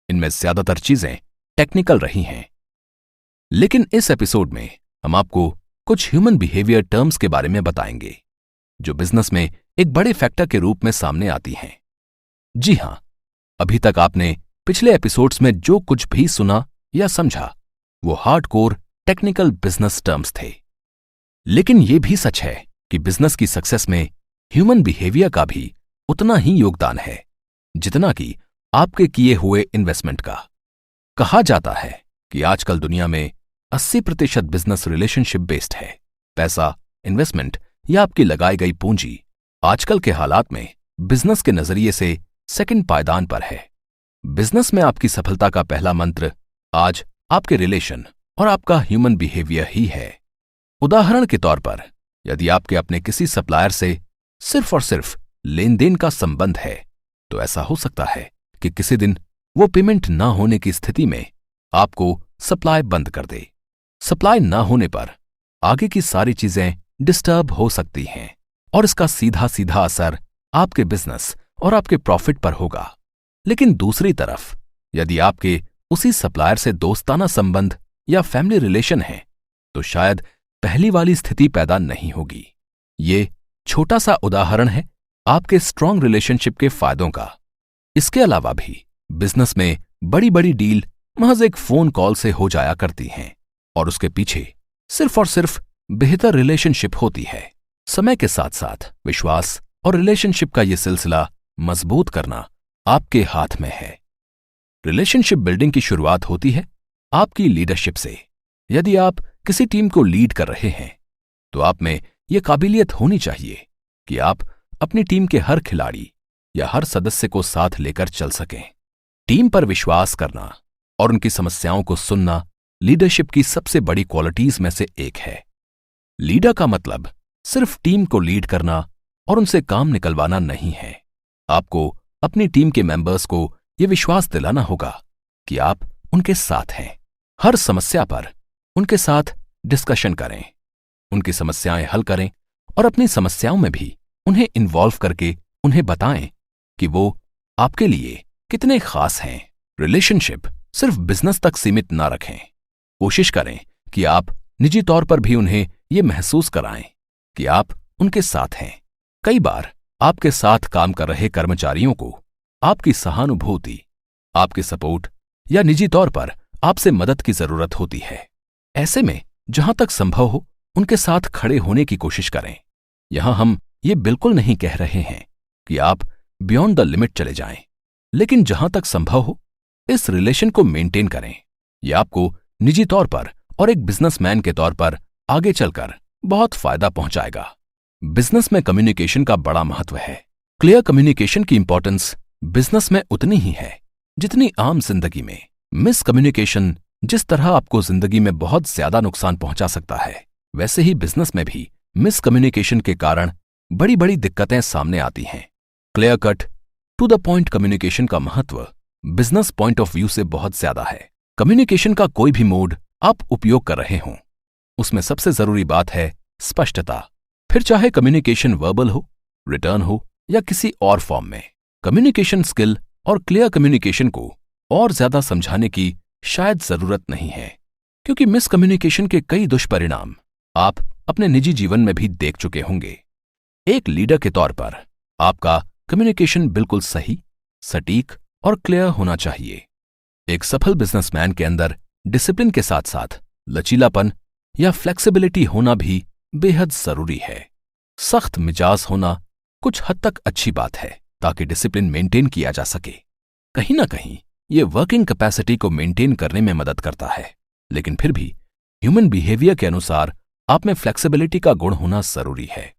इनमें ज्यादातर चीजें टेक्निकल रही हैं, लेकिन इस एपिसोड में हम आपको कुछ ह्यूमन बिहेवियर टर्म्स के बारे में बताएंगे जो बिजनेस में एक बड़े फैक्टर के रूप में सामने आती हैं। जी हां, अभी तक आपने पिछले एपिसोड्स में जो कुछ भी सुना या समझा वो हार्डकोर टेक्निकल बिजनेस टर्म्स थे, लेकिन यह भी सच है कि बिजनेस की सक्सेस में ह्यूमन बिहेवियर का भी उतना ही योगदान है जितना कि आपके किए हुए इन्वेस्टमेंट का। कहा जाता है कि आजकल दुनिया में 80% बिजनेस रिलेशनशिप बेस्ड है। पैसा, इन्वेस्टमेंट या आपकी लगाई गई पूंजी आजकल के हालात में बिजनेस के नजरिए से सेकंड पायदान पर है। बिजनेस में आपकी सफलता का पहला मंत्र आज आपके रिलेशन और आपका ह्यूमन बिहेवियर ही है। उदाहरण के तौर पर, यदि आपके अपने किसी सप्लायर से सिर्फ और सिर्फ लेन देन का संबंध है तो ऐसा हो सकता है कि किसी दिन वो पेमेंट ना होने की स्थिति में आपको सप्लाई बंद कर दे। सप्लाई ना होने पर आगे की सारी चीजें डिस्टर्ब हो सकती हैं और इसका सीधा सीधा असर आपके बिजनेस और आपके प्रॉफिट पर होगा। लेकिन दूसरी तरफ, यदि आपके उसी सप्लायर से दोस्ताना संबंध या फैमिली रिलेशन है तो शायद पहली वाली स्थिति पैदा नहीं होगी। ये छोटा सा उदाहरण है आपके स्ट्रॉन्ग रिलेशनशिप के फायदों का। इसके अलावा भी बिजनेस में बड़ी बड़ी डील महज एक फोन कॉल से हो जाया करती हैं और उसके पीछे सिर्फ और सिर्फ बेहतर रिलेशनशिप होती है। समय के साथ साथ विश्वास और रिलेशनशिप का यह सिलसिला मजबूत करना आपके हाथ में है। रिलेशनशिप बिल्डिंग की शुरुआत होती है आपकी लीडरशिप से। यदि आप किसी टीम को लीड कर रहे हैं तो आप में यह काबिलियत होनी चाहिए कि आप अपनी टीम के हर खिलाड़ी या हर सदस्य को साथ लेकर चल सकें। टीम पर विश्वास करना और उनकी समस्याओं को सुनना लीडरशिप की सबसे बड़ी क्वालिटीज में से एक है। लीडर का मतलब सिर्फ टीम को लीड करना और उनसे काम निकलवाना नहीं है। आपको अपनी टीम के मेंबर्स को यह विश्वास दिलाना होगा कि आप उनके साथ हैं। हर समस्या पर उनके साथ डिस्कशन करें, उनकी समस्याएं हल करें और अपनी समस्याओं में भी उन्हें इन्वॉल्व करके उन्हें बताएं कि वो आपके लिए कितने खास हैं। रिलेशनशिप सिर्फ बिजनेस तक सीमित ना रखें। कोशिश करें कि आप निजी तौर पर भी उन्हें यह महसूस कराएं कि आप उनके साथ हैं। कई बार आपके साथ काम कर रहे कर्मचारियों को आपकी सहानुभूति, आपके सपोर्ट या निजी तौर पर आपसे मदद की जरूरत होती है। ऐसे में जहां तक संभव हो उनके साथ खड़े होने की कोशिश करें। यहां हम ये बिल्कुल नहीं कह रहे हैं कि आप बियॉन्ड द लिमिट चले जाएं, लेकिन जहां तक संभव हो इस रिलेशन को मेंटेन करें। यह आपको निजी तौर पर और एक बिजनेसमैन के तौर पर आगे चलकर बहुत फायदा पहुंचाएगा। बिजनेस में कम्युनिकेशन का बड़ा महत्व है। क्लियर कम्युनिकेशन की इंपॉर्टेंस बिजनेस में उतनी ही है जितनी आम जिंदगी में। मिसकम्युनिकेशन जिस तरह आपको जिंदगी में बहुत ज्यादा नुकसान पहुंचा सकता है, वैसे ही बिजनेस में भी मिसकम्युनिकेशन के कारण बड़ी बड़ी दिक्कतें सामने आती हैं। Clear cut to the point communication का महत्व बिजनेस पॉइंट ऑफ व्यू से बहुत ज्यादा है। कम्युनिकेशन का कोई भी मोड आप उपयोग कर रहे हों, उसमें सबसे जरूरी बात है स्पष्टता। फिर चाहे कम्युनिकेशन वर्बल हो, रिटर्न हो या किसी और फॉर्म में। कम्युनिकेशन स्किल और क्लियर कम्युनिकेशन को और ज्यादा समझाने की शायद जरूरत नहीं है, क्योंकि मिसकम्युनिकेशन के कई दुष्परिणाम आप अपने निजी जीवन में भी देख चुके होंगे। एक लीडर के तौर पर आपका कम्युनिकेशन बिल्कुल सही, सटीक और क्लियर होना चाहिए। एक सफल बिजनेसमैन के अंदर डिसिप्लिन के साथ साथ लचीलापन या फ्लेक्सिबिलिटी होना भी बेहद जरूरी है। सख्त मिजाज होना कुछ हद तक अच्छी बात है ताकि डिसिप्लिन मेंटेन किया जा सके। कहीं ना कहीं ये वर्किंग कैपेसिटी को मेंटेन करने में मदद करता है, लेकिन फिर भी ह्यूमन बिहेवियर के अनुसार आप में फ्लेक्सिबिलिटी का गुण होना जरूरी है।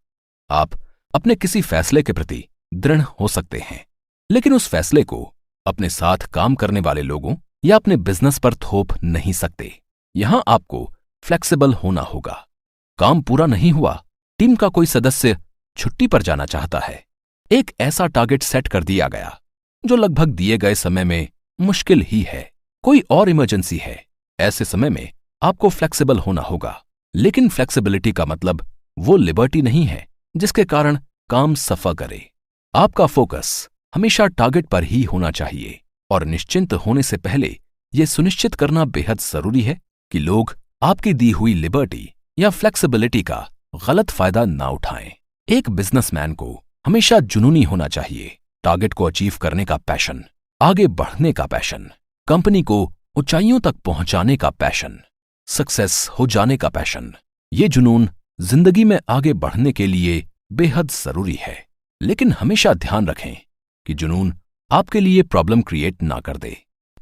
आप अपने किसी फैसले के प्रति दृढ़ हो सकते हैं, लेकिन उस फैसले को अपने साथ काम करने वाले लोगों या अपने बिजनेस पर थोप नहीं सकते। यहां आपको फ्लेक्सिबल होना होगा। काम पूरा नहीं हुआ, टीम का कोई सदस्य छुट्टी पर जाना चाहता है, एक ऐसा टारगेट सेट कर दिया गया जो लगभग दिए गए समय में मुश्किल ही है, कोई और इमरजेंसी है, ऐसे समय में आपको फ्लेक्सिबल होना होगा। लेकिन फ्लेक्सिबिलिटी का मतलब वो लिबर्टी नहीं है जिसके कारण काम सफर करे। आपका फोकस हमेशा टारगेट पर ही होना चाहिए और निश्चिंत होने से पहले यह सुनिश्चित करना बेहद जरूरी है कि लोग आपकी दी हुई लिबर्टी या फ्लेक्सिबिलिटी का गलत फायदा ना उठाएं। एक बिजनेसमैन को हमेशा जुनूनी होना चाहिए, टारगेट को अचीव करने का पैशन, आगे बढ़ने का पैशन, कंपनी को ऊंचाइयों तक पहुंचाने का पैशन, सक्सेस हो जाने का पैशन। ये जुनून जिंदगी में आगे बढ़ने के लिए बेहद जरूरी है, लेकिन हमेशा ध्यान रखें कि जुनून आपके लिए प्रॉब्लम क्रिएट ना कर दे।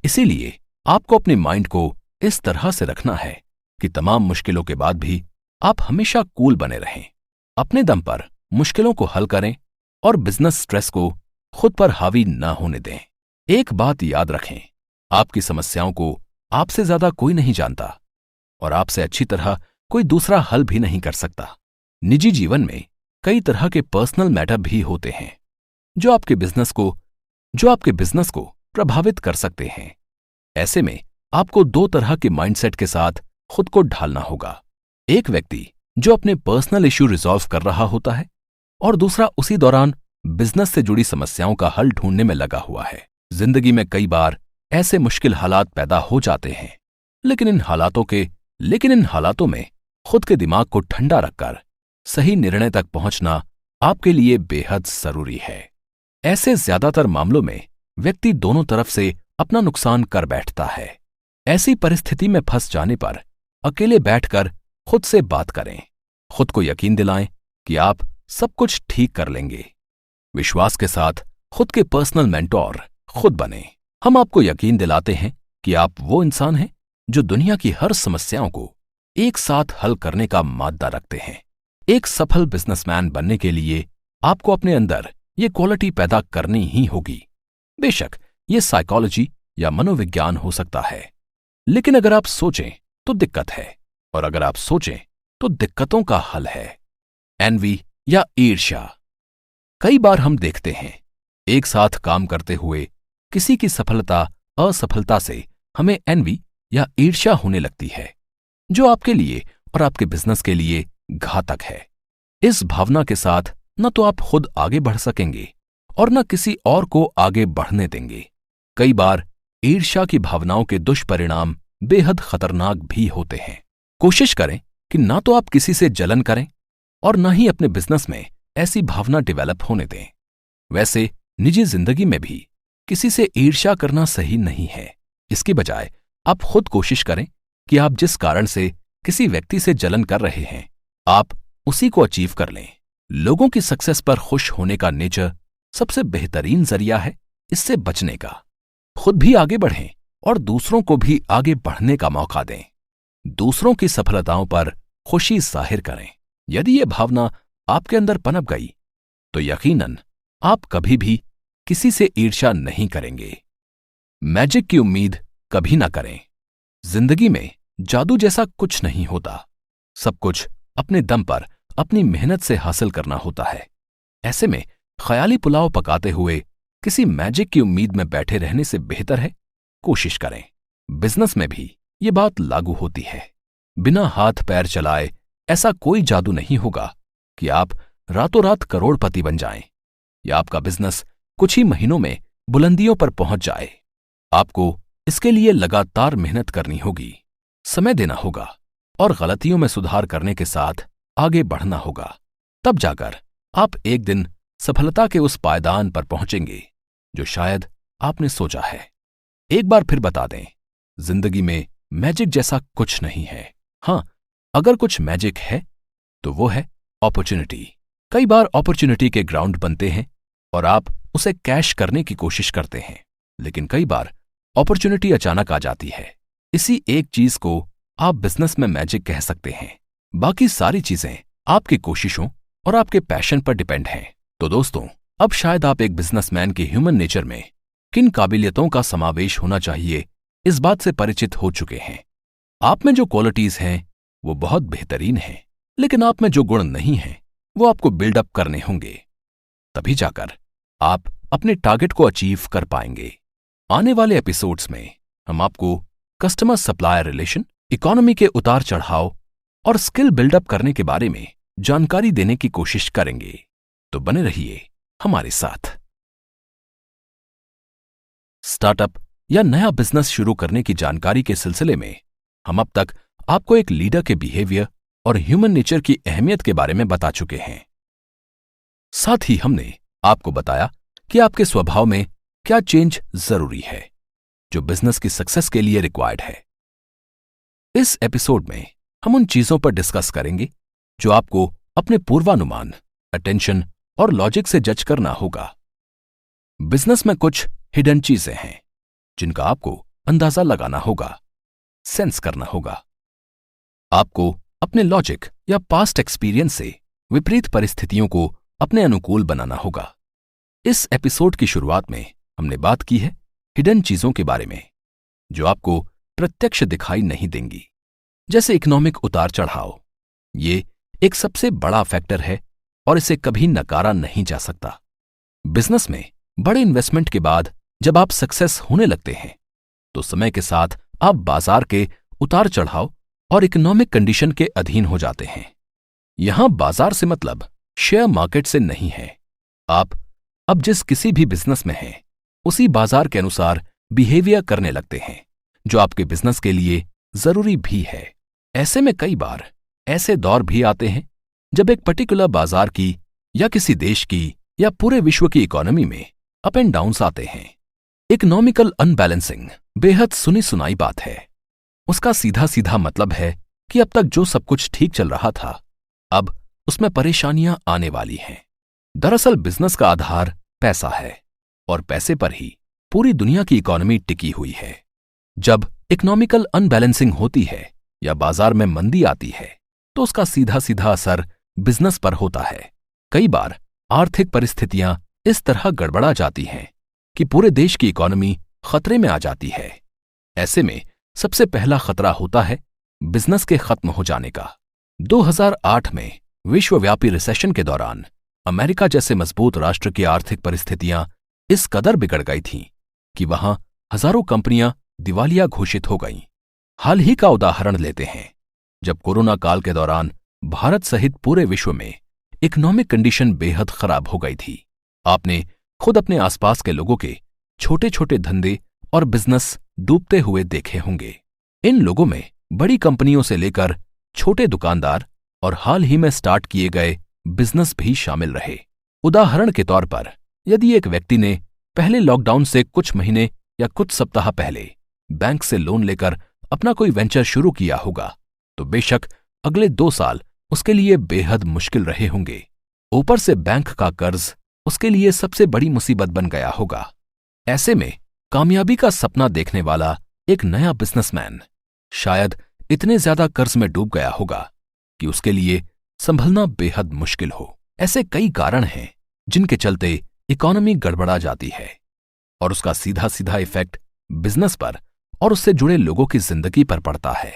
इसीलिए आपको अपने माइंड को इस तरह से रखना है कि तमाम मुश्किलों के बाद भी आप हमेशा कूल बने रहें, अपने दम पर मुश्किलों को हल करें और बिजनेस स्ट्रेस को खुद पर हावी ना होने दें। एक बात याद रखें, आपकी समस्याओं को आपसे ज्यादा कोई नहीं जानता और आपसे अच्छी तरह कोई दूसरा हल भी नहीं कर सकता। निजी जीवन में कई तरह के पर्सनल मैटर भी होते हैं जो आपके बिजनेस को प्रभावित कर सकते हैं। ऐसे में आपको दो तरह के माइंडसेट के साथ खुद को ढालना होगा। एक व्यक्ति जो अपने पर्सनल इश्यू रिजॉल्व कर रहा होता है और दूसरा उसी दौरान बिजनेस से जुड़ी समस्याओं का हल ढूंढने में लगा हुआ है। जिंदगी में कई बार ऐसे मुश्किल हालात पैदा हो जाते हैं, लेकिन इन हालातों में खुद के दिमाग को ठंडा रखकर सही निर्णय तक पहुंचना आपके लिए बेहद जरूरी है। ऐसे ज्यादातर मामलों में व्यक्ति दोनों तरफ से अपना नुकसान कर बैठता है। ऐसी परिस्थिति में फंस जाने पर अकेले बैठकर खुद से बात करें, खुद को यकीन दिलाएं कि आप सब कुछ ठीक कर लेंगे। विश्वास के साथ खुद के पर्सनल मेंटोर खुद बने। हम आपको यकीन दिलाते हैं कि आप वो इंसान हैं जो दुनिया की हर समस्याओं को एक साथ हल करने का माद्दा रखते हैं। एक सफल बिजनेसमैन बनने के लिए आपको अपने अंदर ये क्वालिटी पैदा करनी ही होगी। बेशक ये साइकोलॉजी या मनोविज्ञान हो सकता है, लेकिन अगर आप सोचें तो दिक्कत है, और अगर आप सोचें तो दिक्कतों का हल है। एनवी या ईर्ष्या। कई बार हम देखते हैं एक साथ काम करते हुए किसी की असफलता से हमें एनवी या ईर्ष्या होने लगती है, जो आपके लिए और आपके बिजनेस के लिए घातक है। इस भावना के साथ न तो आप खुद आगे बढ़ सकेंगे और न किसी और को आगे बढ़ने देंगे। कई बार ईर्ष्या की भावनाओं के दुष्परिणाम बेहद खतरनाक भी होते हैं। कोशिश करें कि ना तो आप किसी से जलन करें और ना ही अपने बिजनेस में ऐसी भावना डेवलप होने दें। वैसे निजी जिंदगी में भी किसी से ईर्ष्या करना सही नहीं है। इसके बजाय आप खुद कोशिश करें कि आप जिस कारण से किसी व्यक्ति से जलन कर रहे हैं, आप उसी को अचीव कर लें। लोगों की सक्सेस पर खुश होने का नेचर सबसे बेहतरीन जरिया है इससे बचने का। खुद भी आगे बढ़ें और दूसरों को भी आगे बढ़ने का मौका दें। दूसरों की सफलताओं पर खुशी जाहिर करें। यदि ये भावना आपके अंदर पनप गई तो यकीनन आप कभी भी किसी से ईर्ष्या नहीं करेंगे। मैजिक की उम्मीद कभी ना करें। जिंदगी में जादू जैसा कुछ नहीं होता। सब कुछ अपने दम पर अपनी मेहनत से हासिल करना होता है। ऐसे में ख्याली पुलाव पकाते हुए किसी मैजिक की उम्मीद में बैठे रहने से बेहतर है कोशिश करें। बिजनेस में भी ये बात लागू होती है। बिना हाथ पैर चलाए ऐसा कोई जादू नहीं होगा कि आप रातों रात करोड़पति बन जाएं या आपका बिजनेस कुछ ही महीनों में बुलंदियों पर पहुंच जाए। आपको इसके लिए लगातार मेहनत करनी होगी, समय देना होगा और गलतियों में सुधार करने के साथ आगे बढ़ना होगा। तब जाकर आप एक दिन सफलता के उस पायदान पर पहुंचेंगे जो शायद आपने सोचा है। एक बार फिर बता दें, जिंदगी में मैजिक जैसा कुछ नहीं है। हां, अगर कुछ मैजिक है तो वो है अपॉर्चुनिटी। कई बार अपॉर्चुनिटी के ग्राउंड बनते हैं और आप उसे कैश करने की कोशिश करते हैं, लेकिन कई बार अपॉर्चुनिटी अचानक आ जाती है। इसी एक चीज को आप बिजनेस में मैजिक कह सकते हैं। बाकी सारी चीजें आपकी कोशिशों और आपके पैशन पर डिपेंड हैं। तो दोस्तों, अब शायद आप एक बिजनेसमैन के ह्यूमन नेचर में किन काबिलियतों का समावेश होना चाहिए इस बात से परिचित हो चुके हैं। आप में जो क्वालिटीज हैं वो बहुत बेहतरीन हैं, लेकिन आप में जो गुण नहीं हैं वो आपको बिल्डअप करने होंगे। तभी जाकर आप अपने टारगेट को अचीव कर पाएंगे। आने वाले एपिसोड्स में हम आपको कस्टमर सप्लायर रिलेशन, इकोनॉमी के उतार चढ़ाव और स्किल बिल्डअप करने के बारे में जानकारी देने की कोशिश करेंगे। तो बने रहिए हमारे साथ। स्टार्टअप या नया बिजनेस शुरू करने की जानकारी के सिलसिले में हम अब तक आपको एक लीडर के बिहेवियर और ह्यूमन नेचर की अहमियत के बारे में बता चुके हैं। साथ ही हमने आपको बताया कि आपके स्वभाव में क्या चेंज जरूरी है जो बिजनेस की सक्सेस के लिए रिक्वायर्ड है। इस एपिसोड में हम उन चीजों पर डिस्कस करेंगे जो आपको अपने पूर्वानुमान, अटेंशन और लॉजिक से जज करना होगा। बिजनेस में कुछ हिडन चीजें हैं जिनका आपको अंदाजा लगाना होगा, सेंस करना होगा। आपको अपने लॉजिक या पास्ट एक्सपीरियंस से विपरीत परिस्थितियों को अपने अनुकूल बनाना होगा। इस एपिसोड की शुरुआत में हमने बात की है हिडन चीजों के बारे में जो आपको प्रत्यक्ष दिखाई नहीं देंगी, जैसे इकोनॉमिक उतार चढ़ाव। ये एक सबसे बड़ा फैक्टर है और इसे कभी नकारा नहीं जा सकता। बिजनेस में बड़े इन्वेस्टमेंट के बाद जब आप सक्सेस होने लगते हैं तो समय के साथ आप बाजार के उतार चढ़ाव और इकोनॉमिक कंडीशन के अधीन हो जाते हैं। यहां बाजार से मतलब शेयर मार्केट से नहीं है। आप अब जिस किसी भी बिजनेस में हैं उसी बाजार के अनुसार बिहेवियर करने लगते हैं जो आपके बिजनेस के लिए जरूरी भी है। ऐसे में कई बार ऐसे दौर भी आते हैं जब एक पर्टिकुलर बाजार की या किसी देश की या पूरे विश्व की इकोनॉमी में अप एंड डाउन्स आते हैं। इकोनॉमिकल अनबैलेंसिंग बेहद सुनी सुनाई बात है। उसका सीधा सीधा मतलब है कि अब तक जो सब कुछ ठीक चल रहा था अब उसमें परेशानियां आने वाली हैं। दरअसल बिजनेस का आधार पैसा है और पैसे पर ही पूरी दुनिया की इकोनॉमी टिकी हुई है। जब इकोनॉमिकल अनबैलेंसिंग होती है या बाजार में मंदी आती है तो उसका सीधा सीधा असर बिजनेस पर होता है। कई बार आर्थिक परिस्थितियां इस तरह गड़बड़ा जाती हैं कि पूरे देश की इकोनॉमी खतरे में आ जाती है। ऐसे में सबसे पहला खतरा होता है बिजनेस के खत्म हो जाने का। 2008 में विश्वव्यापी रिसेशन के दौरान अमेरिका जैसे मजबूत राष्ट्र की आर्थिक परिस्थितियां इस कदर बिगड़ गई थीं कि वहां हजारों कंपनियां दिवालिया घोषित हो गईं। हाल ही का उदाहरण लेते हैं, जब कोरोना काल के दौरान भारत सहित पूरे विश्व में इकोनॉमिक कंडीशन बेहद खराब हो गई थी। आपने खुद अपने आसपास के लोगों के छोटे छोटे धंधे और बिजनेस डूबते हुए देखे होंगे। इन लोगों में बड़ी कंपनियों से लेकर छोटे दुकानदार और हाल ही में स्टार्ट किए गए बिजनेस भी शामिल रहे। उदाहरण के तौर पर, यदि एक व्यक्ति ने पहले लॉकडाउन से कुछ महीने या कुछ सप्ताह पहले बैंक से लोन लेकर अपना कोई वेंचर शुरू किया होगा तो बेशक अगले 2 साल उसके लिए बेहद मुश्किल रहे होंगे। ऊपर से बैंक का कर्ज उसके लिए सबसे बड़ी मुसीबत बन गया होगा। ऐसे में कामयाबी का सपना देखने वाला एक नया बिजनेसमैन शायद इतने ज्यादा कर्ज में डूब गया होगा कि उसके लिए संभलना बेहद मुश्किल हो। ऐसे कई कारण हैं जिनके चलते इकोनॉमी गड़बड़ा जाती है और उसका सीधा सीधा इफेक्ट बिजनेस पर और उससे जुड़े लोगों की जिंदगी पर पड़ता है।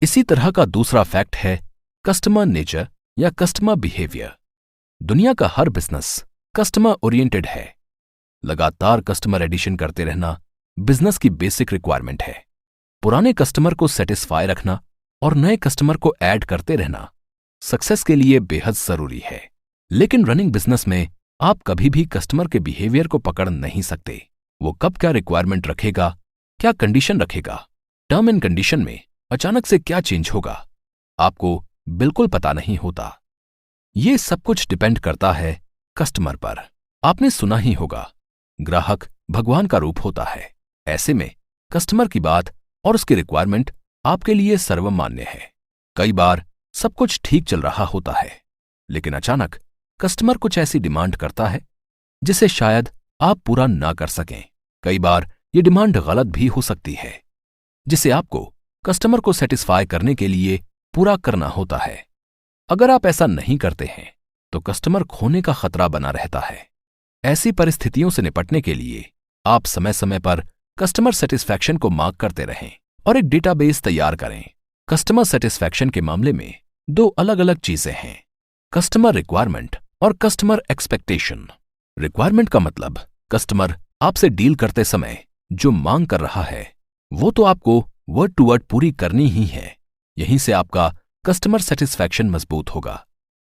इसी तरह का दूसरा फैक्ट है कस्टमर नेचर या कस्टमर बिहेवियर। दुनिया का हर बिजनेस कस्टमर ओरिएंटेड है। लगातार कस्टमर एडिशन करते रहना बिजनेस की बेसिक रिक्वायरमेंट है। पुराने कस्टमर को सेटिस्फाई रखना और नए कस्टमर को ऐड करते रहना सक्सेस के लिए बेहद जरूरी है। लेकिन रनिंग बिजनेस में आप कभी भी कस्टमर के बिहेवियर को पकड़ नहीं सकते। वो कब क्या रिक्वायरमेंट रखेगा, क्या कंडीशन रखेगा, टर्म एंड कंडीशन में अचानक से क्या चेंज होगा, आपको बिल्कुल पता नहीं होता। ये सब कुछ डिपेंड करता है कस्टमर पर। आपने सुना ही होगा, ग्राहक भगवान का रूप होता है। ऐसे में कस्टमर की बात और उसकी रिक्वायरमेंट आपके लिए सर्वमान्य है। कई बार सब कुछ ठीक चल रहा होता है, लेकिन अचानक कस्टमर कुछ ऐसी डिमांड करता है जिसे शायद आप पूरा ना कर सकें। कई बार ये डिमांड गलत भी हो सकती है, जिसे आपको कस्टमर को सेटिस्फाई करने के लिए पूरा करना होता है। अगर आप ऐसा नहीं करते हैं तो कस्टमर खोने का खतरा बना रहता है। ऐसी परिस्थितियों से निपटने के लिए आप समय समय पर कस्टमर सेटिस्फैक्शन को मार्क करते रहें और एक डेटाबेस तैयार करें। कस्टमर सेटिस्फैक्शन के मामले में 2 अलग अलग चीजें हैं, कस्टमर रिक्वायरमेंट और कस्टमर एक्सपेक्टेशन। रिक्वायरमेंट का मतलब कस्टमर आपसे डील करते समय जो मांग कर रहा है वो तो आपको वर्ड टू वर्ड पूरी करनी ही है। यहीं से आपका कस्टमर सेटिस्फैक्शन मजबूत होगा।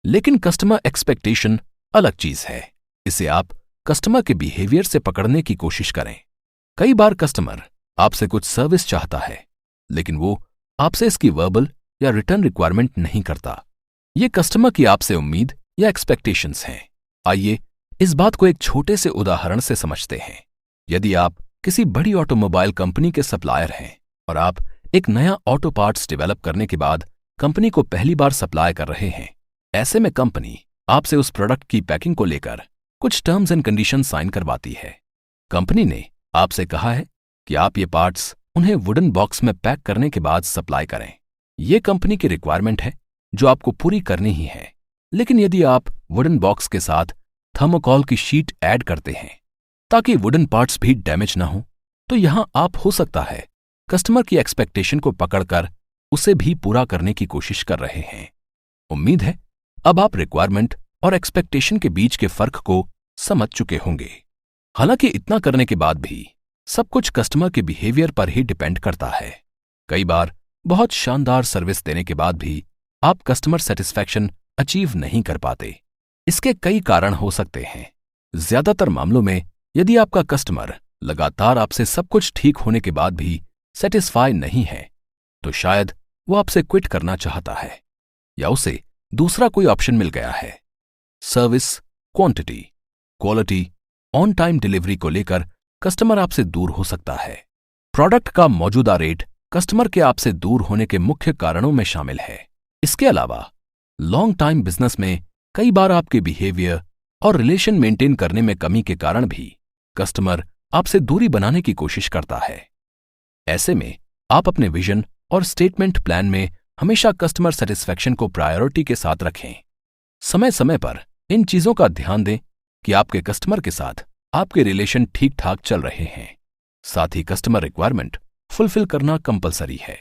लेकिन कस्टमर एक्सपेक्टेशन अलग चीज है। इसे आप कस्टमर के बिहेवियर से पकड़ने की कोशिश करें। कई बार कस्टमर आपसे कुछ सर्विस चाहता है, लेकिन वो आपसे इसकी वर्बल या रिटर्न रिक्वायरमेंट नहीं करता। ये कस्टमर की आपसे उम्मीद या एक्सपेक्टेशंस हैं। आइए इस बात को एक छोटे से उदाहरण से समझते हैं। यदि आप किसी बड़ी ऑटोमोबाइल कंपनी के सप्लायर हैं और आप एक नया ऑटो पार्ट्स डेवलप करने के बाद कंपनी को पहली बार सप्लाई कर रहे हैं, ऐसे में कंपनी आपसे उस प्रोडक्ट की पैकिंग को लेकर कुछ टर्म्स एंड कंडीशन साइन करवाती है। कंपनी ने आपसे कहा है कि आप ये पार्ट्स उन्हें वुडन बॉक्स में पैक करने के बाद सप्लाई करें। ये कंपनी की रिक्वायरमेंट है जो आपको पूरी करनी ही है। लेकिन यदि आप वुडन बॉक्स के साथ थर्मोकॉल की शीट ऐड करते हैं ताकि वुडन पार्ट्स भी डैमेज ना हो, तो यहां आप हो सकता है कस्टमर की एक्सपेक्टेशन को पकड़कर उसे भी पूरा करने की कोशिश कर रहे हैं। उम्मीद है अब आप रिक्वायरमेंट और एक्सपेक्टेशन के बीच के फर्क को समझ चुके होंगे। हालांकि इतना करने के बाद भी सब कुछ कस्टमर के बिहेवियर पर ही डिपेंड करता है। कई बार बहुत शानदार सर्विस देने के बाद भी आप कस्टमर सेटिस्फैक्शन अचीव नहीं कर पाते। इसके कई कारण हो सकते हैं। ज्यादातर मामलों में यदि आपका कस्टमर लगातार आपसे सब कुछ ठीक होने के बाद भी सेटिस्फाई नहीं है, तो शायद वो आपसे क्विट करना चाहता है या उसे दूसरा कोई ऑप्शन मिल गया है। Service, quantity, quality, on time delivery को लेकर कस्टमर आपसे दूर हो सकता है। प्रोडक्ट का मौजूदा रेट कस्टमर के आपसे दूर होने के मुख्य कारणों में शामिल है। इसके अलावा लॉन्ग टाइम बिजनेस में कई बार आपके बिहेवियर और रिलेशन मेंटेन करने में कमी के कारण भी कस्टमर आपसे दूरी बनाने की कोशिश करता है। ऐसे में आप अपने विजन और स्टेटमेंट प्लान में हमेशा कस्टमर सेटिस्फैक्शन को प्रायोरिटी के साथ रखें। समय समय पर इन चीजों का ध्यान दें कि आपके कस्टमर के साथ आपके रिलेशन ठीक ठाक चल रहे हैं। साथ ही कस्टमर रिक्वायरमेंट फुलफिल करना कंपलसरी है।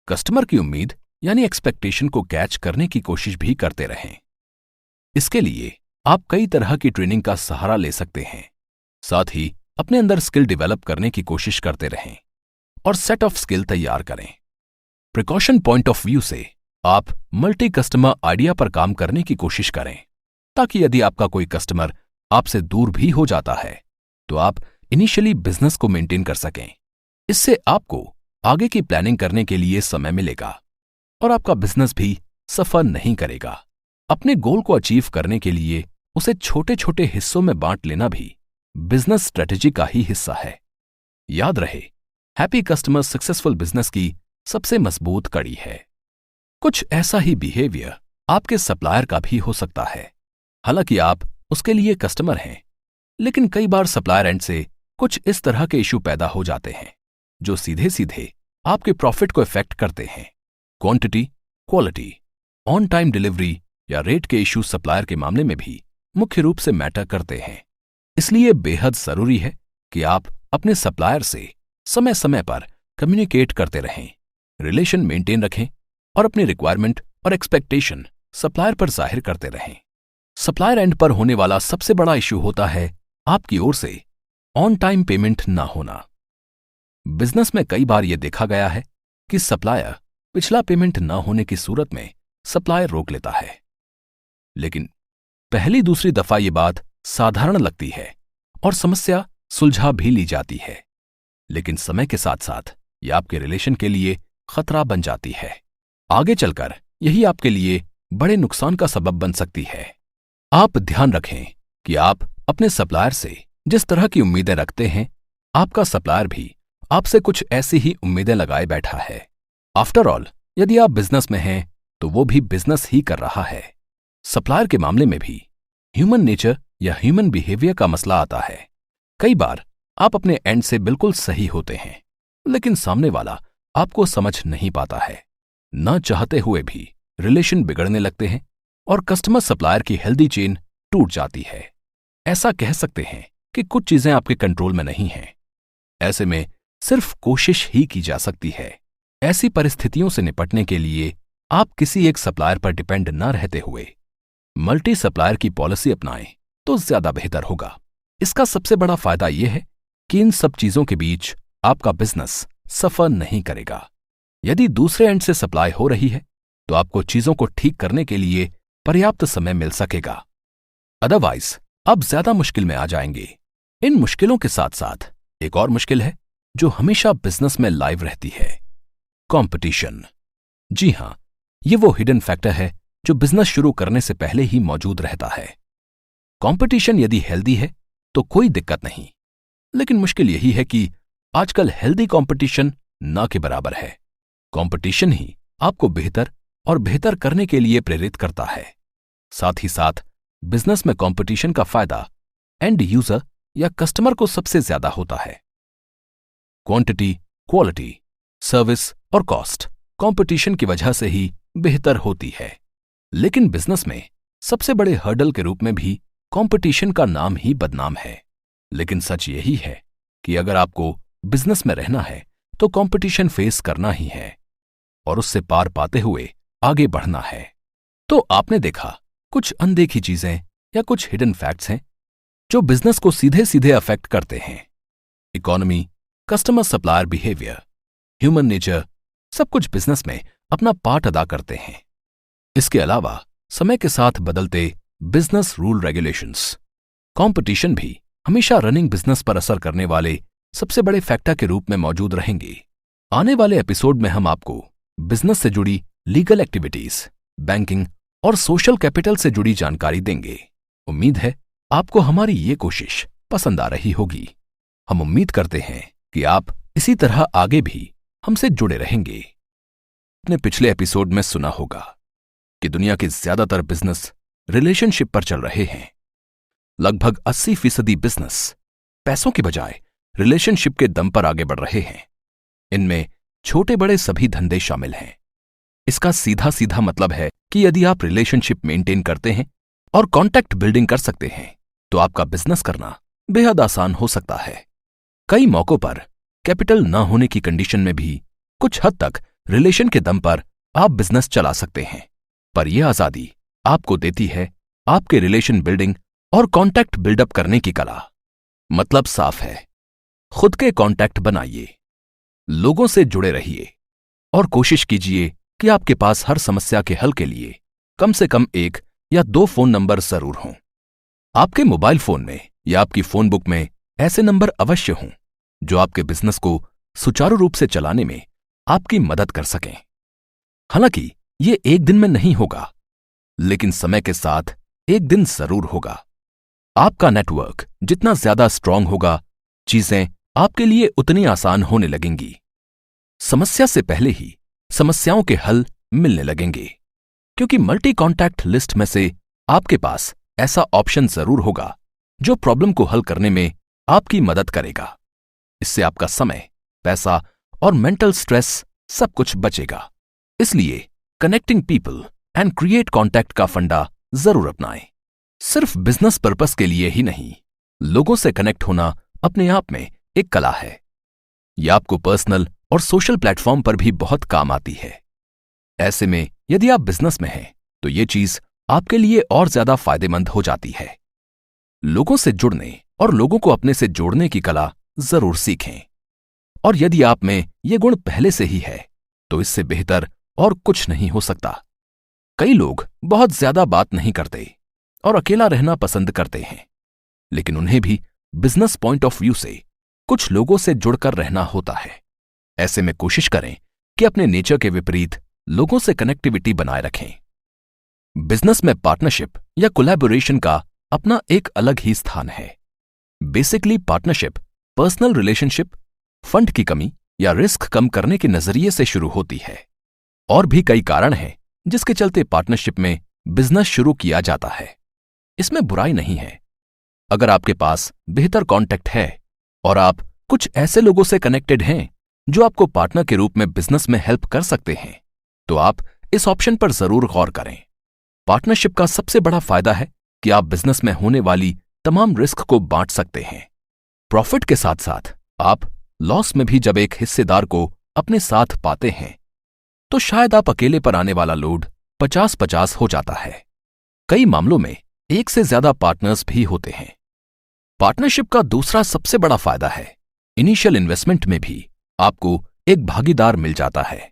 कस्टमर की उम्मीद यानी एक्सपेक्टेशन को कैच करने की कोशिश भी करते रहें। इसके लिए आप कई तरह की ट्रेनिंग का सहारा ले सकते हैं। साथ ही अपने अंदर स्किल डेवलप करने की कोशिश करते रहें और सेट ऑफ स्किल तैयार करें। प्रिकॉशन पॉइंट ऑफ व्यू से आप मल्टी कस्टमर आइडिया पर काम करने की कोशिश करें, ताकि यदि आपका कोई कस्टमर आपसे दूर भी हो जाता है तो आप इनिशियली बिजनेस को मेंटेन कर सकें। इससे आपको आगे की प्लानिंग करने के लिए समय मिलेगा और आपका बिजनेस भी सफर नहीं करेगा। अपने गोल को अचीव करने के लिए उसे छोटे छोटे हिस्सों में बांट लेना भी बिजनेस स्ट्रेटेजी का ही हिस्सा है। याद रहे, हैप्पी कस्टमर सक्सेसफुल बिजनेस की सबसे मजबूत कड़ी है। कुछ ऐसा ही बिहेवियर आपके सप्लायर का भी हो सकता है। हालांकि आप उसके लिए कस्टमर हैं, लेकिन कई बार सप्लायर एंड से कुछ इस तरह के इशू पैदा हो जाते हैं जो सीधे सीधे आपके प्रॉफिट को इफेक्ट करते हैं। Quantity, quality, on time delivery या रेट के इशू सप्लायर के मामले में भी मुख्य रूप से मैटर करते हैं। इसलिए बेहद जरूरी है कि आप अपने सप्लायर से समय समय पर कम्युनिकेट करते रहें, रिलेशन मेंटेन रखें और अपनी रिक्वायरमेंट और एक्सपेक्टेशन सप्लायर पर जाहिर करते रहें। सप्लायर एंड पर होने वाला सबसे बड़ा इश्यू होता है आपकी ओर से ऑन टाइम पेमेंट ना होना। बिजनेस में कई बार यह देखा गया है कि सप्लायर पिछला पेमेंट ना होने की सूरत में सप्लायर रोक लेता है, लेकिन पहली दूसरी दफा ये बात साधारण लगती है और समस्या सुलझा भी ली जाती है, लेकिन समय के साथ साथ यह आपके रिलेशन के लिए खतरा बन जाती है। आगे चलकर यही आपके लिए बड़े नुकसान का सबब बन सकती है। आप ध्यान रखें कि आप अपने सप्लायर से जिस तरह की उम्मीदें रखते हैं, आपका सप्लायर भी आपसे कुछ ऐसी ही उम्मीदें लगाए बैठा है। आफ्टर ऑल, यदि आप बिजनेस में हैं तो वो भी बिजनेस ही कर रहा है। सप्लायर के मामले में भी ह्यूमन नेचर या ह्यूमन बिहेवियर का मसला आता है। कई बार आप अपने एंड से बिल्कुल सही होते हैं, लेकिन सामने वाला आपको समझ नहीं पाता है। न चाहते हुए भी रिलेशन बिगड़ने लगते हैं और कस्टमर सप्लायर की हेल्दी चेन टूट जाती है। ऐसा कह सकते हैं कि कुछ चीजें आपके कंट्रोल में नहीं हैं। ऐसे में सिर्फ कोशिश ही की जा सकती है। ऐसी परिस्थितियों से निपटने के लिए आप किसी एक सप्लायर पर डिपेंड न रहते हुए मल्टी सप्लायर की पॉलिसी अपनाएं तो ज्यादा बेहतर होगा। इसका सबसे बड़ा फायदा यह है कि इन सब चीजों के बीच आपका बिजनेस सफर नहीं करेगा। यदि दूसरे एंड से सप्लाई हो रही है तो आपको चीजों को ठीक करने के लिए पर्याप्त समय मिल सकेगा, अदरवाइज आप ज्यादा मुश्किल में आ जाएंगे। इन मुश्किलों के साथ साथ एक और मुश्किल है जो हमेशा बिजनेस में लाइव रहती है, कंपटीशन। जी हां, ये वो हिडन फैक्टर है जो बिजनेस शुरू करने से पहले ही मौजूद रहता है। कंपटीशन यदि हेल्दी है तो कोई दिक्कत नहीं, लेकिन मुश्किल यही है कि आजकल हेल्दी कंपटीशन ना के बराबर है। कंपटीशन ही आपको बेहतर और बेहतर करने के लिए प्रेरित करता है। साथ ही साथ बिजनेस में कंपटीशन का फायदा एंड यूजर या कस्टमर को सबसे ज्यादा होता है। क्वांटिटी, क्वालिटी, सर्विस और कॉस्ट कंपटीशन की वजह से ही बेहतर होती है, लेकिन बिजनेस में सबसे बड़े हर्डल के रूप में भी कंपटीशन का नाम ही बदनाम है। लेकिन सच यही है कि अगर आपको बिजनेस में रहना है तो कंपटीशन फेस करना ही है और उससे पार पाते हुए आगे बढ़ना है। तो आपने देखा, कुछ अनदेखी चीजें या कुछ हिडन फैक्ट्स हैं जो बिजनेस को सीधे सीधे अफेक्ट करते हैं। Economy, customer supplier behaviour, human nature, सब कुछ बिजनेस में अपना पार्ट अदा करते हैं। इसके अलावा समय के साथ बदलते बिजनेस रूल रेगुलेशंस, कंपटीशन भी हमेशा रनिंग बिजनेस पर असर करने वाले सबसे बड़े फैक्टर के रूप में मौजूद रहेंगे। आने वाले एपिसोड में हम आपको बिजनेस से जुड़ी लीगल एक्टिविटीज, बैंकिंग और सोशल कैपिटल से जुड़ी जानकारी देंगे। उम्मीद है आपको हमारी ये कोशिश पसंद आ रही होगी। हम उम्मीद करते हैं कि आप इसी तरह आगे भी हमसे जुड़े रहेंगे। अपने पिछले एपिसोड में सुना होगा कि दुनिया के ज्यादातर बिजनेस रिलेशनशिप पर चल रहे हैं। लगभग 80% बिजनेस पैसों के बजाय रिलेशनशिप के दम पर आगे बढ़ रहे हैं। इनमें छोटे बड़े सभी धंधे शामिल हैं। इसका सीधा सीधा मतलब है कि यदि आप रिलेशनशिप मेंटेन करते हैं और कॉन्टैक्ट बिल्डिंग कर सकते हैं तो आपका बिजनेस करना बेहद आसान हो सकता है। कई मौकों पर कैपिटल न होने की कंडीशन में भी कुछ हद तक रिलेशन के दम पर आप बिजनेस चला सकते हैं, पर यह आजादी आपको देती है आपके रिलेशन बिल्डिंग और कॉन्टैक्ट बिल्डअप करने की कला। मतलब साफ है, खुद के कॉन्टैक्ट बनाइए, लोगों से जुड़े रहिए और कोशिश कीजिए कि आपके पास हर समस्या के हल के लिए कम से कम 1 या 2 फोन नंबर जरूर हों। आपके मोबाइल फोन में या आपकी फोन बुक में ऐसे नंबर अवश्य हों जो आपके बिजनेस को सुचारू रूप से चलाने में आपकी मदद कर सकें। हालांकि ये एक दिन में नहीं होगा, लेकिन समय के साथ एक दिन जरूर होगा। आपका नेटवर्क जितना ज्यादा स्ट्रांग होगा, चीजें आपके लिए उतनी आसान होने लगेंगी। समस्या से पहले ही समस्याओं के हल मिलने लगेंगे, क्योंकि मल्टी कॉन्टैक्ट लिस्ट में से आपके पास ऐसा ऑप्शन जरूर होगा जो प्रॉब्लम को हल करने में आपकी मदद करेगा। इससे आपका समय, पैसा और मेंटल स्ट्रेस सब कुछ बचेगा। इसलिए connecting people and create contact का फंडा जरूर अपनाएं। सिर्फ बिजनेस पर्पस के लिए ही नहीं, लोगों से कनेक्ट होना अपने आप में एक कला है। यह आपको पर्सनल और सोशल प्लेटफॉर्म पर भी बहुत काम आती है। ऐसे में यदि आप बिजनेस में हैं तो ये चीज आपके लिए और ज्यादा फायदेमंद हो जाती है। लोगों से जुड़ने और लोगों को अपने से जोड़ने की कला जरूर सीखें। और यदि आप में ये गुण पहले से ही है तो इससे बेहतर और कुछ नहीं हो सकता। कई लोग बहुत ज्यादा बात नहीं करते और अकेला रहना पसंद करते हैं, लेकिन उन्हें भी बिजनेस पॉइंट ऑफ व्यू से कुछ लोगों से जुड़कर रहना होता है। ऐसे में कोशिश करें कि अपने नेचर के विपरीत लोगों से कनेक्टिविटी बनाए रखें। बिजनेस में पार्टनरशिप या कोलैबोरेशन का अपना एक अलग ही स्थान है। Basically partnership personal relationship, fund की कमी या रिस्क कम करने के नजरिए से शुरू होती है। और भी कई कारण हैं जिसके चलते पार्टनरशिप में बिजनेस शुरू किया जाता है। इसमें बुराई नहीं है। अगर आपके पास बेहतर कॉन्टैक्ट है और आप कुछ ऐसे लोगों से कनेक्टेड हैं जो आपको पार्टनर के रूप में बिजनेस में हेल्प कर सकते हैं, तो आप इस ऑप्शन पर जरूर गौर करें। पार्टनरशिप का सबसे बड़ा फायदा है कि आप बिजनेस में होने वाली तमाम रिस्क को बांट सकते हैं। प्रॉफिट के साथ साथ आप लॉस में भी जब एक हिस्सेदार को अपने साथ पाते हैं तो शायद आप अकेले पर आने वाला लोड 50-50 हो जाता है। कई मामलों में एक से ज्यादा पार्टनर्स भी होते हैं। पार्टनरशिप का दूसरा सबसे बड़ा फायदा है इनिशियल इन्वेस्टमेंट में भी आपको एक भागीदार मिल जाता है।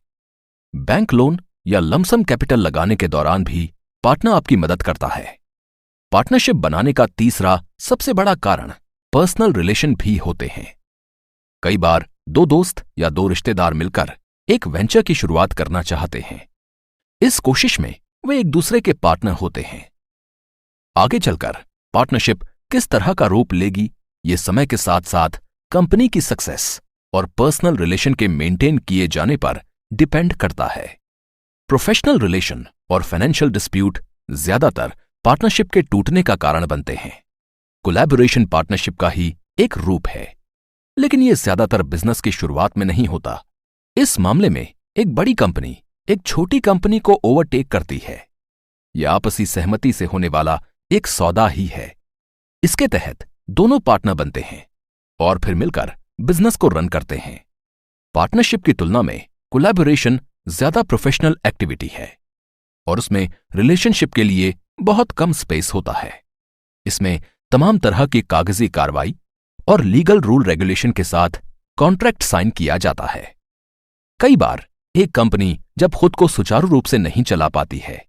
बैंक लोन या लमसम कैपिटल लगाने के दौरान भी पार्टनर आपकी मदद करता है। पार्टनरशिप बनाने का तीसरा सबसे बड़ा कारण पर्सनल रिलेशन भी होते हैं। कई बार दो दोस्त या दो रिश्तेदार मिलकर एक वेंचर की शुरुआत करना चाहते हैं। इस कोशिश में वे एक दूसरे के पार्टनर होते हैं। आगे चलकर पार्टनरशिप किस तरह का रूप लेगी, ये समय के साथ साथ कंपनी की सक्सेस और पर्सनल रिलेशन के मेंटेन किए जाने पर डिपेंड करता है। प्रोफेशनल रिलेशन और फाइनेंशियल डिस्प्यूट ज्यादातर पार्टनरशिप के टूटने का कारण बनते हैं। कोलैबोरेशन पार्टनरशिप का ही एक रूप है, लेकिन यह ज्यादातर बिजनेस की शुरुआत में नहीं होता। इस मामले में एक बड़ी कंपनी एक छोटी कंपनी को ओवरटेक करती है। यह आपसी सहमति से होने वाला एक सौदा ही है। इसके तहत दोनों पार्टनर बनते हैं और फिर मिलकर बिजनेस को रन करते हैं। पार्टनरशिप की तुलना में कोलैबोरेशन ज्यादा प्रोफेशनल एक्टिविटी है और उसमें रिलेशनशिप के लिए बहुत कम स्पेस होता है। इसमें तमाम तरह की कागजी कार्रवाई और लीगल रूल रेगुलेशन के साथ कॉन्ट्रैक्ट साइन किया जाता है। कई बार एक कंपनी जब खुद को सुचारू रूप से नहीं चला पाती है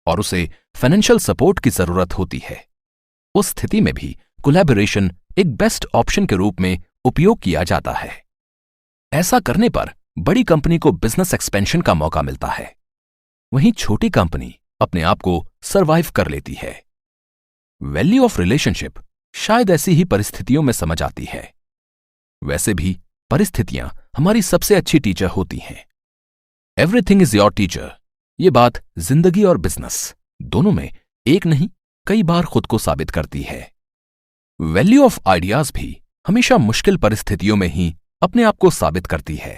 और उसे फाइनेंशियल सपोर्ट की जरूरत होती है, उस स्थिति में भी कोलैबोरेशन एक बेस्ट ऑप्शन के रूप में उपयोग किया जाता है। ऐसा करने पर बड़ी कंपनी को बिजनेस एक्सपेंशन का मौका मिलता है, वहीं छोटी कंपनी अपने आप को सरवाइव कर लेती है। वैल्यू ऑफ रिलेशनशिप शायद ऐसी ही परिस्थितियों में समझ आती है। वैसे भी परिस्थितियां हमारी सबसे अच्छी टीचर होती हैं। एवरीथिंग इज योर टीचर, ये बात जिंदगी और बिजनेस दोनों में एक नहीं कई बार खुद को साबित करती है। वैल्यू ऑफ आइडियाज भी हमेशा मुश्किल परिस्थितियों में ही अपने आप को साबित करती है।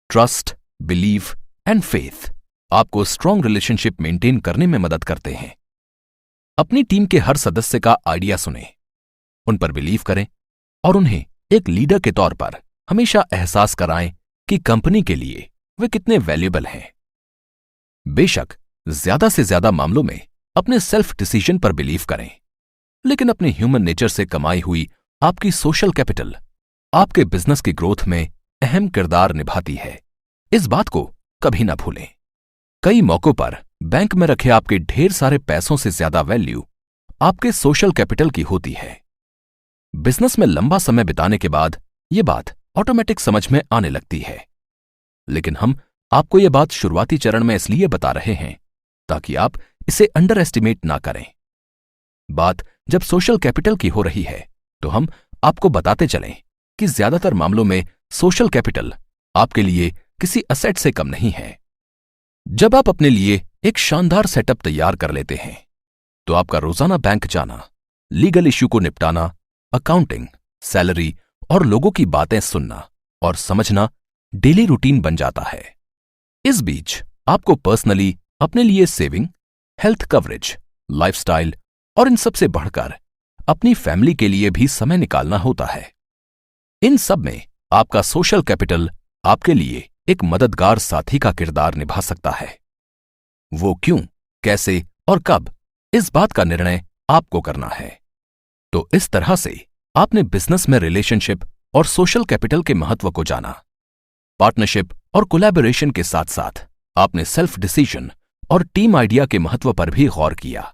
ट्रस्ट, बिलीफ एंड फेथ आपको स्ट्रांग रिलेशनशिप मेंटेन करने में मदद करते हैं। अपनी टीम के हर सदस्य का आइडिया सुनें, उन पर बिलीव करें और उन्हें एक लीडर के तौर पर हमेशा एहसास कराएं कि कंपनी के लिए वे कितने वैल्यूएबल हैं। बेशक ज्यादा से ज्यादा मामलों में अपने सेल्फ डिसीजन पर बिलीव करें, लेकिन अपने ह्यूमन नेचर से कमाई हुई आपकी सोशल कैपिटल आपके बिजनेस की ग्रोथ में अहम किरदार निभाती है। इस बात को कभी ना भूलें। कई मौकों पर बैंक में रखे आपके ढेर सारे पैसों से ज्यादा वैल्यू आपके सोशल कैपिटल की होती है। बिजनेस में लंबा समय बिताने के बाद ये बात ऑटोमेटिक समझ में आने लगती है, लेकिन हम आपको ये बात शुरुआती चरण में इसलिए बता रहे हैं ताकि आप इसे अंडर एस्टिमेट ना करें। बात जब सोशल कैपिटल की हो रही है तो हम आपको बताते चलें कि ज्यादातर मामलों में सोशल कैपिटल आपके लिए किसी असेट से कम नहीं है। जब आप अपने लिए एक शानदार सेटअप तैयार कर लेते हैं तो आपका रोजाना बैंक जाना, लीगल इश्यू को निपटाना, अकाउंटिंग, सैलरी और लोगों की बातें सुनना और समझना डेली रूटीन बन जाता है। इस बीच आपको पर्सनली अपने लिए सेविंग, हेल्थ कवरेज, लाइफस्टाइल और इन सब से बढ़कर अपनी फैमिली के लिए भी समय निकालना होता है। इन सब में आपका सोशल कैपिटल आपके लिए एक मददगार साथी का किरदार निभा सकता है। वो क्यों, कैसे और कब, इस बात का निर्णय आपको करना है। तो इस तरह से आपने बिजनेस में रिलेशनशिप और सोशल कैपिटल के महत्व को जाना। पार्टनरशिप और कोलैबोरेशन के साथ साथ आपने सेल्फ डिसीजन और टीम आइडिया के महत्व पर भी गौर किया।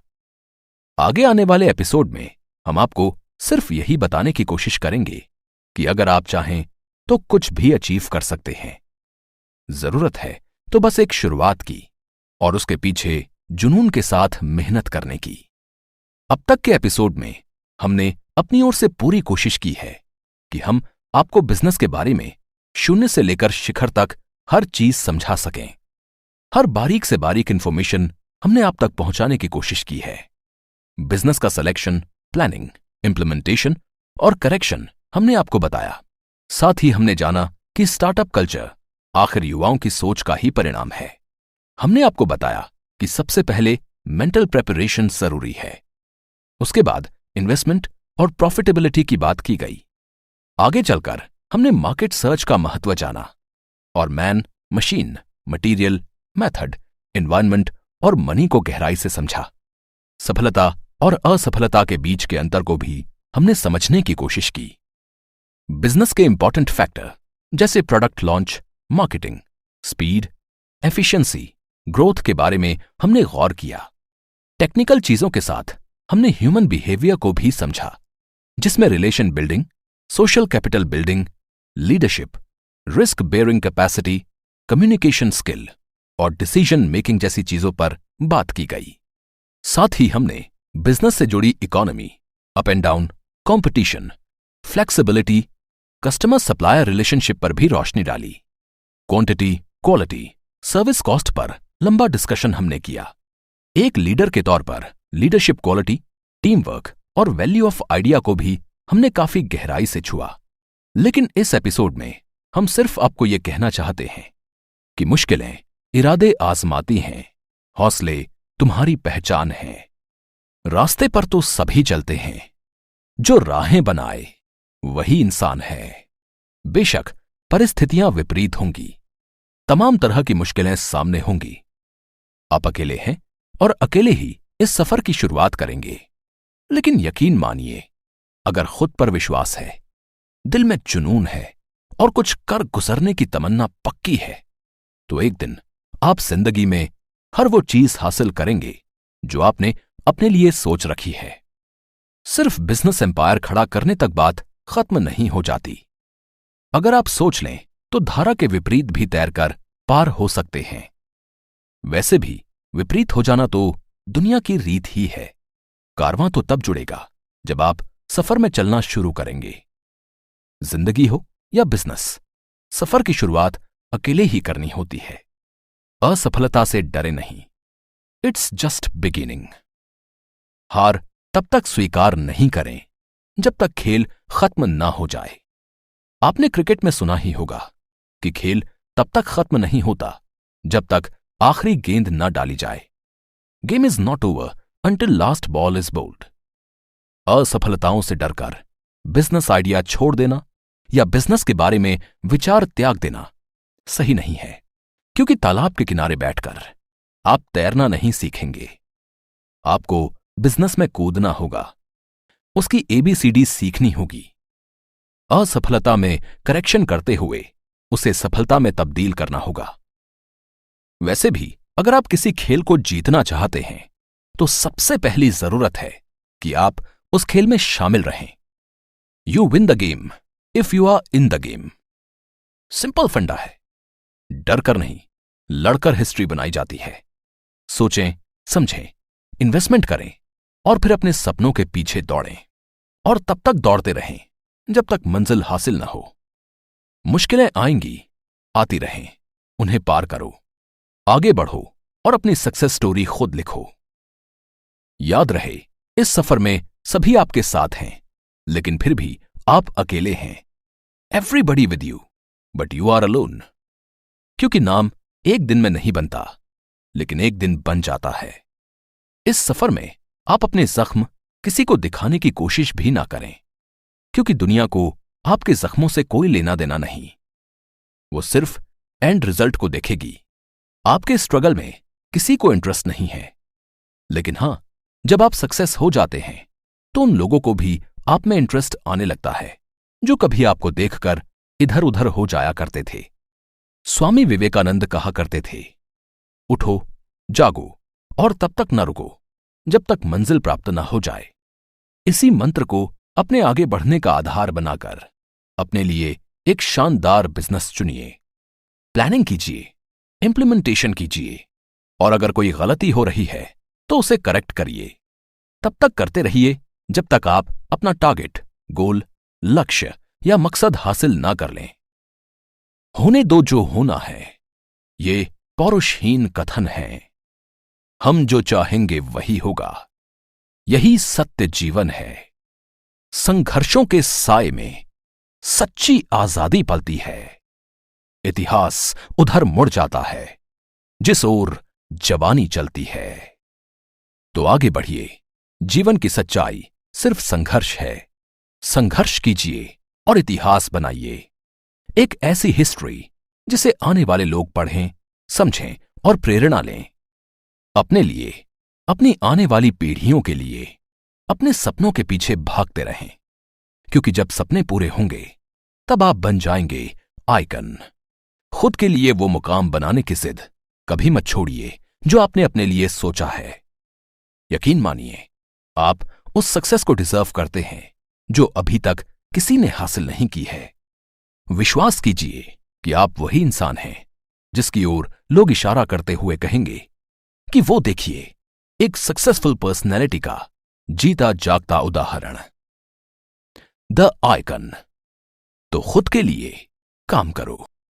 आगे आने वाले एपिसोड में हम आपको सिर्फ यही बताने की कोशिश करेंगे कि अगर आप चाहें तो कुछ भी अचीव कर सकते हैं। जरूरत है तो बस एक शुरुआत की और उसके पीछे जुनून के साथ मेहनत करने की। अब तक के एपिसोड में हमने अपनी ओर से पूरी कोशिश की है कि हम आपको बिजनेस के बारे में शून्य से लेकर शिखर तक हर चीज समझा सकें। हर बारीक से बारीक इंफॉर्मेशन हमने आप तक पहुंचाने की कोशिश की है। बिजनेस का सिलेक्शन, प्लानिंग, इंप्लीमेंटेशन और करेक्शन हमने आपको बताया। साथ ही हमने जाना कि स्टार्टअप कल्चर आखिर युवाओं की सोच का ही परिणाम है। हमने आपको बताया कि सबसे पहले मेंटल प्रिपरेशन जरूरी है, उसके बाद इन्वेस्टमेंट और प्रॉफिटेबिलिटी की बात की गई। आगे चलकर हमने मार्केट सर्च का महत्व जाना और man, machine, material, method, environment और मनी को गहराई से समझा। सफलता और असफलता के बीच के अंतर को भी हमने समझने की कोशिश की। बिजनेस के इंपॉर्टेंट फैक्टर जैसे product launch, marketing, speed, efficiency, growth के बारे में हमने गौर किया। टेक्निकल चीजों के साथ हमने ह्यूमन बिहेवियर को भी समझा, जिसमें relation building, social capital building, leadership, risk bearing capacity, communication skill और डिसीजन मेकिंग जैसी चीजों पर बात की गई। साथ ही हमने बिजनेस से जुड़ी economy, up and down, competition, flexibility, customer supplier relationship पर भी रोशनी डाली। Quantity, quality, service cost per लंबा डिस्कशन हमने किया। एक लीडर के तौर पर लीडरशिप क्वालिटी, टीम वर्क और वैल्यू ऑफ आइडिया को भी हमने काफी गहराई से छुआ। लेकिन इस एपिसोड में हम सिर्फ आपको यह कहना चाहते हैं कि मुश्किलें इरादे आजमाती हैं, हौसले तुम्हारी पहचान है। रास्ते पर तो सभी चलते हैं, जो राहें बनाए वही इंसान है। बेशक परिस्थितियां विपरीत होंगी, तमाम तरह की मुश्किलें सामने होंगी। आप अकेले हैं और अकेले ही इस सफर की शुरुआत करेंगे। लेकिन यकीन मानिए, अगर खुद पर विश्वास है, दिल में जुनून है और कुछ कर गुजरने की तमन्ना पक्की है, तो एक दिन आप जिंदगी में हर वो चीज हासिल करेंगे जो आपने अपने लिए सोच रखी है। सिर्फ बिजनेस एम्पायर खड़ा करने तक बात खत्म नहीं हो जाती। अगर आप सोच लें तो धारा के विपरीत भी तैरकर पार हो सकते हैं। वैसे भी विपरीत हो जाना तो दुनिया की रीत ही है। कारवां तो तब जुड़ेगा जब आप सफर में चलना शुरू करेंगे। जिंदगी हो या बिजनेस, सफर की शुरुआत अकेले ही करनी होती है। असफलता से डरे नहीं, इट्स जस्ट बिगिनिंग। हार तब तक स्वीकार नहीं करें जब तक खेल खत्म ना हो जाए। आपने क्रिकेट में सुना ही होगा कि खेल तब तक खत्म नहीं होता जब तक आखिरी गेंद न डाली जाए। Game is not over until last ball is bowled. असफलताओं से डरकर बिजनेस आइडिया छोड़ देना या बिजनेस के बारे में विचार त्याग देना सही नहीं है, क्योंकि तालाब के किनारे बैठकर आप तैरना नहीं सीखेंगे। आपको बिजनेस में कूदना होगा, उसकी एबीसीडी सीखनी होगी। असफलता में करेक्शन करते हुए उसे सफलता में तब्दील करना होगा। वैसे भी अगर आप किसी खेल को जीतना चाहते हैं तो सबसे पहली जरूरत है कि आप उस खेल में शामिल रहें। You win the game if you are in the game. Simple फंडा है। डरकर नहीं, लड़कर हिस्ट्री बनाई जाती है। सोचें, समझें, इन्वेस्टमेंट करें और फिर अपने सपनों के पीछे दौड़ें और तब तक दौड़ते रहें जब तक मंजिल हासिल न हो। मुश्किलें आएंगी, आती रहें, उन्हें पार करो। आगे बढ़ो और अपनी सक्सेस स्टोरी खुद लिखो। याद रहे, इस सफर में सभी आपके साथ हैं, लेकिन फिर भी आप अकेले हैं। Everybody with you, but you are alone. क्योंकि नाम एक दिन में नहीं बनता, लेकिन एक दिन बन जाता है। इस सफर में आप अपने जख्म किसी को दिखाने की कोशिश भी ना करें, क्योंकि दुनिया को आपके जख्मों से कोई लेना देना नहीं। वो सिर्फ एंड रिजल्ट को देखेगी। आपके स्ट्रगल में किसी को इंटरेस्ट नहीं है। लेकिन हां, जब आप सक्सेस हो जाते हैं तो उन लोगों को भी आप में इंटरेस्ट आने लगता है जो कभी आपको देखकर इधर उधर हो जाया करते थे। स्वामी विवेकानंद कहा करते थे, उठो, जागो और तब तक न रुको जब तक मंजिल प्राप्त न हो जाए। इसी मंत्र को अपने आगे बढ़ने का आधार बनाकर अपने लिए एक शानदार बिजनेस चुनिए। प्लानिंग कीजिए, इंप्लीमेंटेशन कीजिए, और अगर कोई गलती हो रही है तो उसे करेक्ट करिए। तब तक करते रहिए जब तक आप अपना टारगेट, गोल, लक्ष्य या मकसद हासिल ना कर लें। होने दो जो होना है, ये पौरुषहीन कथन है। हम जो चाहेंगे वही होगा, यही सत्य जीवन है। संघर्षों के साए में सच्ची आजादी पलती है। इतिहास उधर मुड़ जाता है जिस ओर जवानी चलती है। तो आगे बढ़िए। जीवन की सच्चाई सिर्फ संघर्ष है। संघर्ष कीजिए और इतिहास बनाइए, एक ऐसी हिस्ट्री जिसे आने वाले लोग पढ़ें, समझें और प्रेरणा लें। अपने लिए, अपनी आने वाली पीढ़ियों के लिए अपने सपनों के पीछे भागते रहें, क्योंकि जब सपने पूरे होंगे तब आप बन जाएंगे आइकन। खुद के लिए वो मुकाम बनाने की जिद कभी मत छोड़िए जो आपने अपने लिए सोचा है। यकीन मानिए, आप उस सक्सेस को डिजर्व करते हैं जो अभी तक किसी ने हासिल नहीं की है। विश्वास कीजिए कि आप वही इंसान हैं जिसकी ओर लोग इशारा करते हुए कहेंगे कि वो देखिए, एक सक्सेसफुल पर्सनैलिटी का जीता जागता उदाहरण, द आइकन। तो खुद के लिए काम करो।